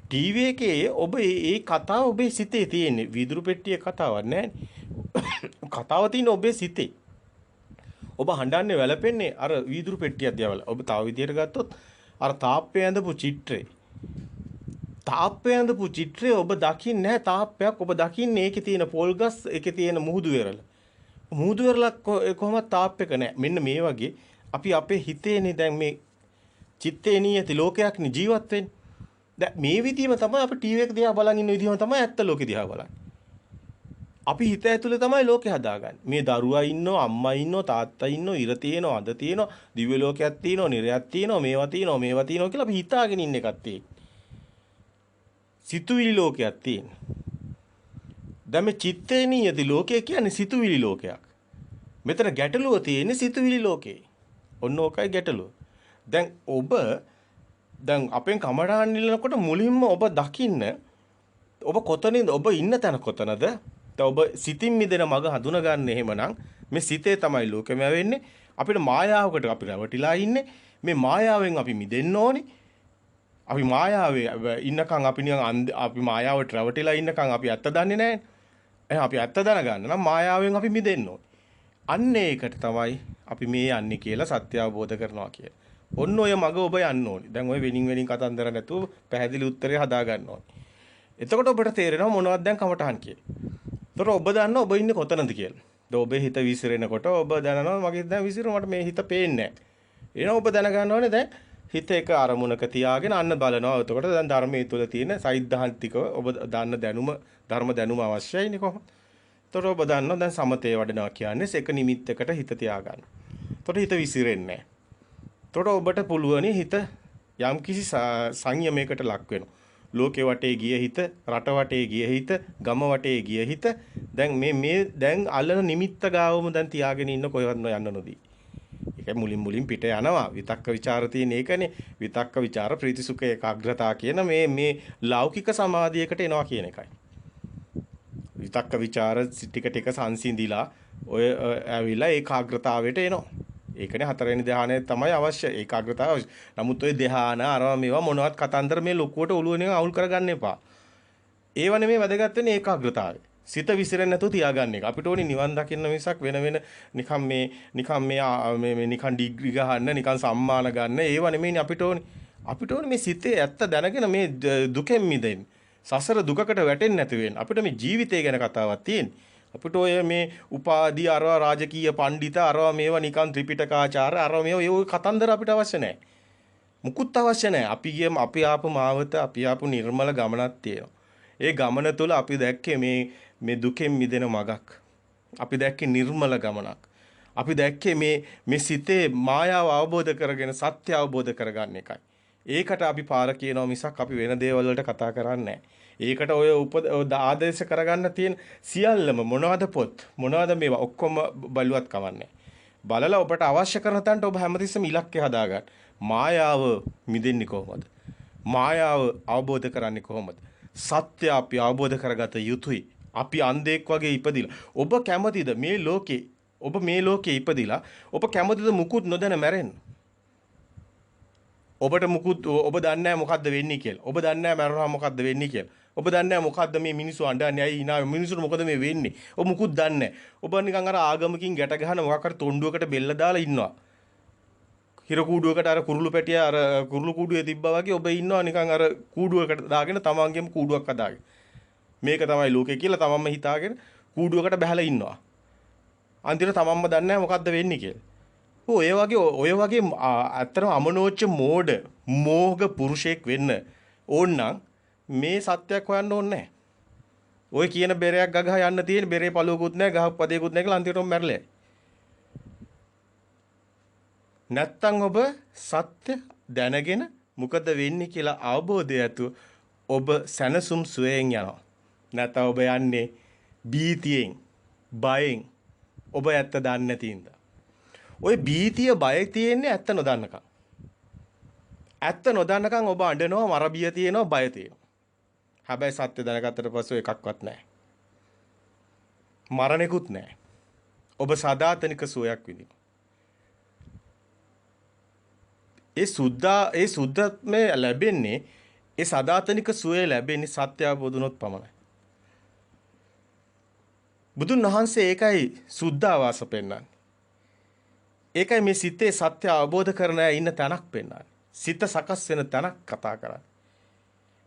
ටීවී එකේ ඔබ ඒ කතාව ඔබේ සිතේ තියෙන්නේ. වීදුරු පෙට්ටියේ කතාවක් නෑනේ. කතාව තියෙන ඔබේ සිතේ. ඔබ හඬන්නේ වැළපෙන්නේ අර වීදුරු පෙට්ටියක් දිහා බලලා. ඔබ තව විදියට ගත්තොත් අර තාප්පේ ඇඳපු චිත්‍රේ. තාප්පේ ඇඳපු චිත්‍රේ ඔබ දකින්නේ නැහැ තාප්පයක්. ඔබ දකින්නේ ඒකේ තියෙන පොල්ගස්, ඒකේ තියෙන මුහුදු වෙරළ. මුහුදු වෙරළ කොහොමද තාප්පේක නැහැ. මෙන්න මේ වගේ අපි අපේ හිතේනේ දැන් මේ චිත්තේ නියති ලෝකයක් ජීවත් වෙන්නේ. දැන් මේ විදිහම තමයි අපි ටීවී එක දිහා බලන් ඉන්න විදිහම තමයි ඇත්ත ලෝකෙ දිහා බලන්නේ. අපි හිත ඇතුලේ තමයි ලෝකෙ හදාගන්නේ. මේ දරුවා ඉන්නවා, අම්මා ඉන්නවා, තාත්තා ඉන්නවා, ඉර තියෙනවා, අඳ තියෙනවා, දිව්‍ය ලෝකයක් තියෙනවා, නිරයක් තියෙනවා, මේවා තියෙනවා කියලා අපි හිතාගෙන ඉන්න එකක් තියෙන්නේ. සිතුවිලි ලෝකයක් තියෙනවා. දැන් මේ චිත්තේ නියති ලෝකය කියන්නේ සිතුවිලි ලෝකයක්. මෙතන ගැටලුව තියෙන්නේ සිතුවිලි ලෝකේ. ඔන්න ඕකයි ගැටලුව. දැන් අපෙන් කමඩාන් ඉල්ලනකොට මුලින්ම ඔබ දකින්න ඔබ කොතනින්ද ඔබ ඉන්න තැන කොතනද? ඔබ සිතින් මිදෙන මඟ හඳුනගන්න එහෙමනම් මේ සිතේ තමයි ලෝකෙම වෙන්නේ. අපිට මායාවකට අපි රැවටිලා ඉන්නේ. මේ මායාවෙන් අපි මිදෙන්න ඕනේ. අපි මායාවේ ඉන්නකම් අපි නිකන් අපි මායාවට රැවටිලා ඉන්නකම් අපි ඇත්ත දන්නේ නැහැ. එහෙනම් අපි ඇත්ත දැනගන්න නම් මායාවෙන් අපි මිදෙන්න ඕනේ. අන්න ඒකට තමයි අපි මේ යන්නේ කියලා සත්‍ය අවබෝධ කරනවා කියලා. ඔන්න ඔය මඟ ඔබ යන්න ඕනේ. දැන් ඔය වෙනින් කතන්දර නැතුව පැහැදිලි උත්තරේ හදා ගන්න ඕනේ. එතකොට ඔබට තේරෙනවා මොනවද දැන් කමටහන් කියන්නේ. එතකොට ඔබ දන්නවා ඔබ ඉන්නේ කොතනද කියලා. දැන් ඔබේ හිත විසිරෙනකොට ඔබ දැනනවා මගේ දැන් විසිරුණ මට මේ හිත පේන්නේ නැහැ. එහෙනම් ඔබ දැනගන්න ඕනේ දැන් හිත එක අරමුණක තියාගෙන අන්න බලනවා. එතකොට දැන් ධර්මයේ තුල තියෙන සෛද්ධාන්තිකව ඔබ දන්න දැනුම ධර්ම දැනුම අවශ්‍යයිනේ කොහොමද? එතකොට ඔබ දන්නවා දැන් සමතේ වඩනවා කියන්නේ එක නිමිත්තකට හිත තියාගන්න. එතකොට හිත විසිරෙන්නේ නැහැ. එතකොට ඔබට පුළුවනි හිත යම්කිසි සංයමයකට ලක් වෙනවා. ලෝකේ වටේ ගිය හිත, රට වටේ ගිය හිත, ගම වටේ ගිය හිත දැන් මේ දැන් අල්ලන නිමිත්ත ගාවම දැන් තියාගෙන ඉන්න කොහෙවත් යන්න නොදී. ඒක මුලින් පිට යනවා. විතක්ක ਵਿਚාර තියෙන එකනේ. විතක්ක ਵਿਚාර ප්‍රීතිසුඛ ඒකාග්‍රතාව කියන මේ ලෞකික සමාධියකට එනවා කියන එකයි. විතක්ක ਵਿਚාර ටික සංසිඳිලා ඔය ඇවිල්ලා ඒකාග්‍රතාවයට එනවා. ඒකනේ හතරවෙනි ධ්‍යානය තමයි අවශ්‍ය ඒකාග්‍රතාව අවශ්‍ය. නමුත් ඔය ධ්‍යාන අරවා මේවා මොනවත් කතන්දර මේ ලොකුවට ඔළුවෙන් අවුල් කරගන්න එපා. ඒව නෙමෙයි වැදගත් වෙන්නේ ඒකාග්‍රතාවය. සිත විසිරෙන්නේ නැතුව තියාගන්න එක. අපිට ඕනේ නිවන් දකින්න මිසක් වෙන නිකම් මේ නිකන් ඩිග්‍රී ගහන්න නිකන් සම්මාන ගන්න ඒව නෙමෙයිනේ අපිට ඕනේ. අපිට ඕනේ මේ සිතේ ඇත්ත දැනගෙන මේ දුකෙන් මිදෙන්න. සසර දුකකට වැටෙන්නේ නැති වෙන්න. අපිට මේ ජීවිතය ගැන කතාවක් තියෙන්නේ. අපිට ඔය මේ උපාධි අරවා රාජකීය පඬිත අරවා මේවා නිකන් ත්‍රිපිටකාචාර්ය අරවා මේවා ඒ කතන්දර අපිට අවශ්‍ය නැහැ. මුකුත් අවශ්‍ය නැහැ. අපි ගියම අපි ආපු මාවත අපි ආපු නිර්මල ගමනක් තියෙනවා. ඒ ගමන තුළ අපි දැක්කේ මේ දුකෙන් මිදෙන මගක්. අපි දැක්කේ නිර්මල ගමනක්. අපි දැක්කේ මේ සිතේ මායාව අවබෝධ කරගෙන සත්‍ය අවබෝධ කරගන්න එකයි. ඒකට අපි පාර කියනවා මිසක් අපි වෙන දේවල් වලට කතා කරන්නේ නැහැ. ඒකට ඔය ආදේශ කරගන්න තියෙන සියල්ලම මොනවද පොත් මොනවද මේවා ඔක්කොම බලුවත් කවන්නේ. බලලා ඔබට අවශ්‍ය කරන තැනට ඔබ හැමතිස්සෙම ඉලක්කය හදාගන්න. මායාව මිදෙන්නේ කොහොමද? මායාව අවබෝධ කරන්නේ කොහොමද? සත්‍ය අපි අවබෝධ කරගත යුතුයි. අපි අන්ධෙක් වගේ ඉපදිලා. ඔබ කැමතිද මේ ලෝකේ? ඔබ මේ ලෝකේ ඉපදිලා ඔබ කැමතිද මුකුත් නොදැන මැරෙන්න? ඔබට මුකුත් ඔබ දන්නේ නැහැ මොකද්ද වෙන්නේ කියලා. ඔබ දන්නේ නැහැ මරනවා මොකද්ද වෙන්නේ කියලා. ඔබ දන්නේ නැහැ මොකද්ද මේ මිනිස්සු අඬන්නේ ඇයි hina මිනිස්සුන්ට මොකද මේ වෙන්නේ. ඔබ මුකුත් දන්නේ නැහැ. ඔබ නිකන් අර ආගමකින් ගැට ගහන මොකක් හරි තොණ්ඩුවකට බෙල්ල දාලා ඉන්නවා. හිර කූඩුවකට අර කුරුළු පැටිය අර කුරුළු කූඩුවේ තිබ්බා වගේ ඔබ ඉන්නවා නිකන් අර කූඩුවකට දාගෙන තමන්ගේම කූඩුවක් හදාගෙන. මේක තමයි ලෝකේ කියලා තමන්ම හිතාගෙන කූඩුවකට බහැලා ඉන්නවා. අන්තිමට තමන්ම දන්නේ නැහැ මොකද්ද වෙන්නේ කියලා. ඔය වගේ අතරම අමනෝච්ච මෝග පුරුෂයෙක් වෙන්න ඕනනම් මේ සත්‍යයක් හොයන්න ඕනේ නැහැ. ඔය කියන බෙරයක් ගගහ යන්න තියෙන බෙරේ පළුවකුත් නැහැ ගහක් පදේකුත් නැහැ කියලා අන්තිමටම මැරලා. නැත්තම් ඔබ සත්‍ය දැනගෙන මොකද වෙන්නේ කියලා අවබෝධය ඇතුව ඔබ සැනසුම් සුවයෙන් යනවා. නැත්නම් ඔබ යන්නේ බීතියෙන් බයෙන් ඔබ ඇත්ත දන්නේ නැති ඉඳ. ඔය බීතිය බය තියෙන්නේ ඇත්ත නොදන්නකම්. ඇත්ත නොදන්නකම් ඔබ අඬනවා මරබිය තියෙනවා බය තියෙනවා. හැබැයි සත්‍ය දැනගත්තට පස්සේ එකක්වත් නැහැ. මරණෙකුත් නැහැ. ඔබ සදාතනික සුවයක් විඳිනවා. ඒ සුද්ධත්මය ලැබෙන්නේ ඒ සදාතනික සුවය ලැබෙන්නේ සත්‍ය අවබෝධුනොත් පමණයි. බුදුන් වහන්සේ ඒකයි සුද්ධාවාස පෙන්වන්නේ. ඒකයි මේ සිතේ සත්‍ය අවබෝධ කරන අය ඉන්න තැනක් පෙන්වන්නේ. සිත සකස් වෙන තැනක් කතා කරන්නේ.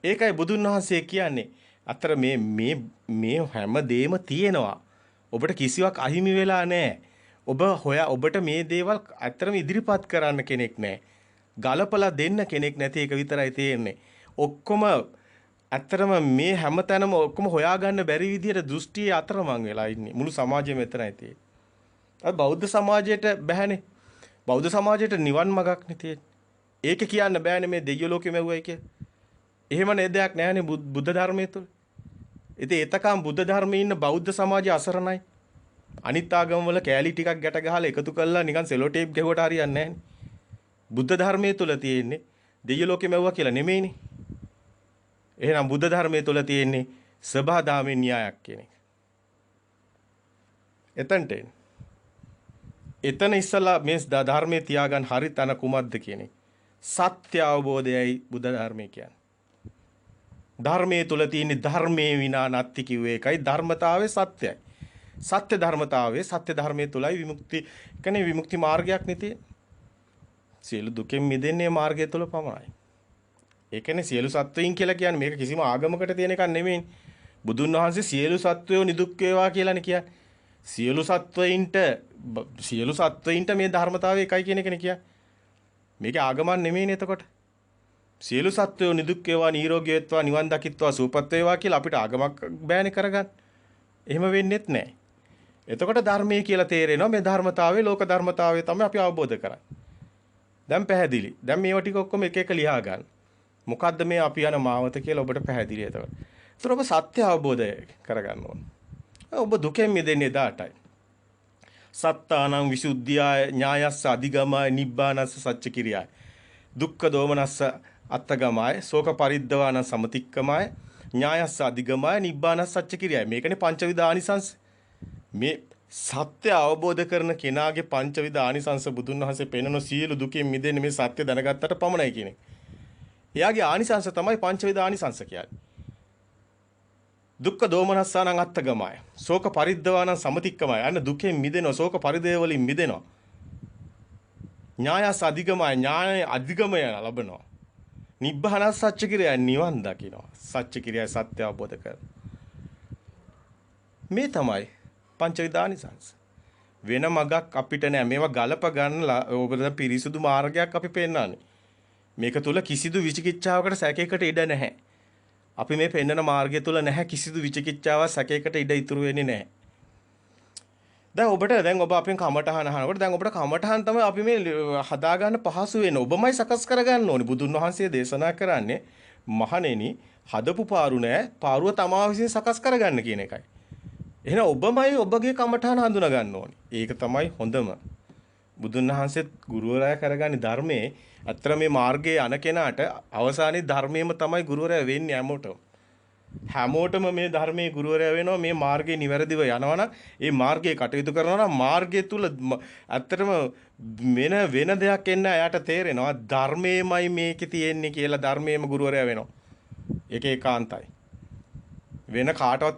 ඒකයි බුදුන් වහන්සේ කියන්නේ අතර මේ හැම දෙයක්ම තියෙනවා. ඔබට කිසිවක් අහිමි වෙලා නැහැ. ඔබට මේ දේවල් අතරම ඉදිරිපත් කරන්න කෙනෙක් නැහැ. ගලපලා දෙන්න කෙනෙක් නැති එක විතරයි තියෙන්නේ. ඔක්කොම අතරම මේ හැමතැනම ඔක්කොම හොයාගන්න බැරි විදියට දෘෂ්ටියේ අතරමං වෙලා ඉන්නේ. මුළු සමාජෙම එතනයි තියෙන්නේ. අද බෞද්ධ සමාජයට බැහැනේ. බෞද්ධ සමාජයට නිවන් මගක් නේ තියෙන්නේ. ඒක කියන්න බෑනේ මේ දෙයියෝ ලෝකෙම ඇව්වයි කිය. එහෙම නේදයක් නැහැනේ බුද්ධ ධර්මයේ තුල. ඉතින් එතකම් බුද්ධ ධර්මයේ ඉන්න බෞද්ධ සමාජය අසරණයි. අනිත් ආගම් වල කෑලි ටිකක් ගැට ගහලා එකතු කරලා නිකන් සෙලෝ ටේප් ගැහුවට හරියන්නේ නැහැනේ. බුද්ධ ධර්මයේ තුල තියෙන්නේ දෙයියෝ ලෝකෙම ඇව්වා කියලා නෙමෙයිනේ. එහෙනම් බුද්ධ ධර්මයේ තුල තියෙන්නේ සබහාදාමේ න්‍යායක් කියන එක. එතනට එතන ඉස්සලා මේ ධර්මයේ තියාගන්න හරි තන කුමක්ද කියන එක. සත්‍ය අවබෝධයයි බුද්ධ ධර්මයේ කියන්නේ. ධර්මයේ තුල තියෙන ධර්මයේ විනා නැති කිව්වේ එකයි ධර්මතාවයේ සත්‍යයි. සත්‍ය ධර්මතාවයේ සත්‍ය ධර්මයේ තුලයි විමුක්ති කියන්නේ විමුක්ති මාර්ගයක් නෙති. සියලු දුකෙන් මිදෙන්නේ මාර්ගය තුල පමණයි. ඒ කියන්නේ සියලු සත්වයින් කියලා කියන්නේ මේක කිසිම ආගමකට තියෙන එකක් නෙමෙයි. බුදුන් වහන්සේ සියලු සත්වයෝ නිදුක් වේවා කියලානේ කියන්නේ. සියලු සත්වයින්ට මේ ධර්මතාවය එකයි කියන එකනේ කියන්නේ. මේක ආගමක් නෙමෙයිනේ එතකොට. සියලු සත්වයෝ නිදුක් වේවා නිරෝගී වේවා නිවන් දකිත්වා සූපත් වේවා කියලා අපිට ආගමක් බෑනේ කරගන්න. එහෙම වෙන්නේත් නැහැ. එතකොට ධර්මයේ කියලා තේරෙනවා මේ ධර්මතාවය ලෝක ධර්මතාවය තමයි අපි අවබෝධ කරන්නේ. දැන් පැහැදිලි. දැන් මේවා ටික ඔක්කොම එක එක ලියා ගන්න. මොකද්ද මේ අපි යන මාවත කියලා ඔබට පැහැදිලි එතකොට. ඒතර ඔබ සත්‍ය අවබෝධය කරගන්න ඕන. ඔබ දුකෙන් මිදෙන්නේ දාටයි. සත්තානං විසුද්ධිය ඥායස්ස අධිගමයි නිබ්බානස්ස සච්ච කිරියයි. දුක්ඛ දෝමනස්ස අත්තගමයි ශෝක පරිද්දවාන සමතික්කමයි ඥායස්ස අධිගමයි නිබ්බානස්ස සච්ච කිරියයි. මේකනේ පංචවිධ ආනිසංස. මේ සත්‍ය අවබෝධ කරන කෙනාගේ පංචවිධ ආනිසංස බුදුන් වහන්සේ පෙන්වන සියලු දුකෙන් මිදෙන්නේ මේ සත්‍ය දැනගත්තට පමණයි කියන එක. එයාගේ ආනිසංස තමයි පංචවිධ ආනිසංස කියන්නේ. දුක්ඛ දෝමනස්සානං අත්තගමයි. ශෝක පරිද්දවාන සමතික්කමයි. අන්න දුකෙන් මිදෙනවා. ශෝක පරිදේව වලින් මිදෙනවා. ඥායස අධිගමයි. ඥාය අධිගමය ලබනවා. නිබ්බානස් සත්‍ය කිරියයි නිවන් දකිනවා. සත්‍ය කිරියයි සත්‍ය අවබෝධ කර. මේ තමයි පංචවිධානිසංස. වෙන මගක් අපිට නෑ. මේවා ගලප ගන්නලා ඔබට පිරිසුදු මාර්ගයක් අපි පෙන්නන්නේ. මේක තුල කිසිදු විචිකිච්ඡාවකට සැකයකට ඉඩ නැහැ. අපි මේ පෙන්නන මාර්ගය තුල නැහැ කිසිදු විචිකිච්ඡාවක් සැකයකට ඉඩ ඉතුරු වෙන්නේ නැහැ. දැන් ඔබ අපෙන් කමටහන අහනකොට දැන් ඔබට කමටහන් තමයි අපි මේ හදාගන්න පහසු වෙන්නේ. ඔබමයි සකස් කරගන්න ඕනේ. බුදුන් වහන්සේ දේශනා කරන්නේ මහණෙනි හදපු පාරු නෑ පාරුව තමා විසින් සකස් කරගන්න කියන එකයි. එහෙනම් ඔබමයි ඔබගේ කමටහන හඳුනා ගන්න ඕනේ. ඒක තමයි හොඳම. බුදුන් වහන්සේත් ගුරුවරයා කරගන්නේ ධර්මයේ. අතර මේ මාර්ගයේ යන කෙනාට අවසානයේ ධර්මයේම තමයි ගුරුවරයා වෙන්නේ හැමෝටම. හැමෝටම මේ ධර්මයේ ගුරුවරයා වෙනවා. මේ මාර්ගයේ නිවැරදිව යනවා නම් ඒ මාර්ගයේ කටයුතු කරනවා නම් මාර්ගය තුල ඇත්තටම වෙන දෙයක් එන්න එයාට තේරෙනවා. ධර්මයේමයි මේකේ තියෙන්නේ කියලා ධර්මයේම ගුරුවරයා වෙනවා. ඒක ඒකාන්තයි. වෙන කාටවත්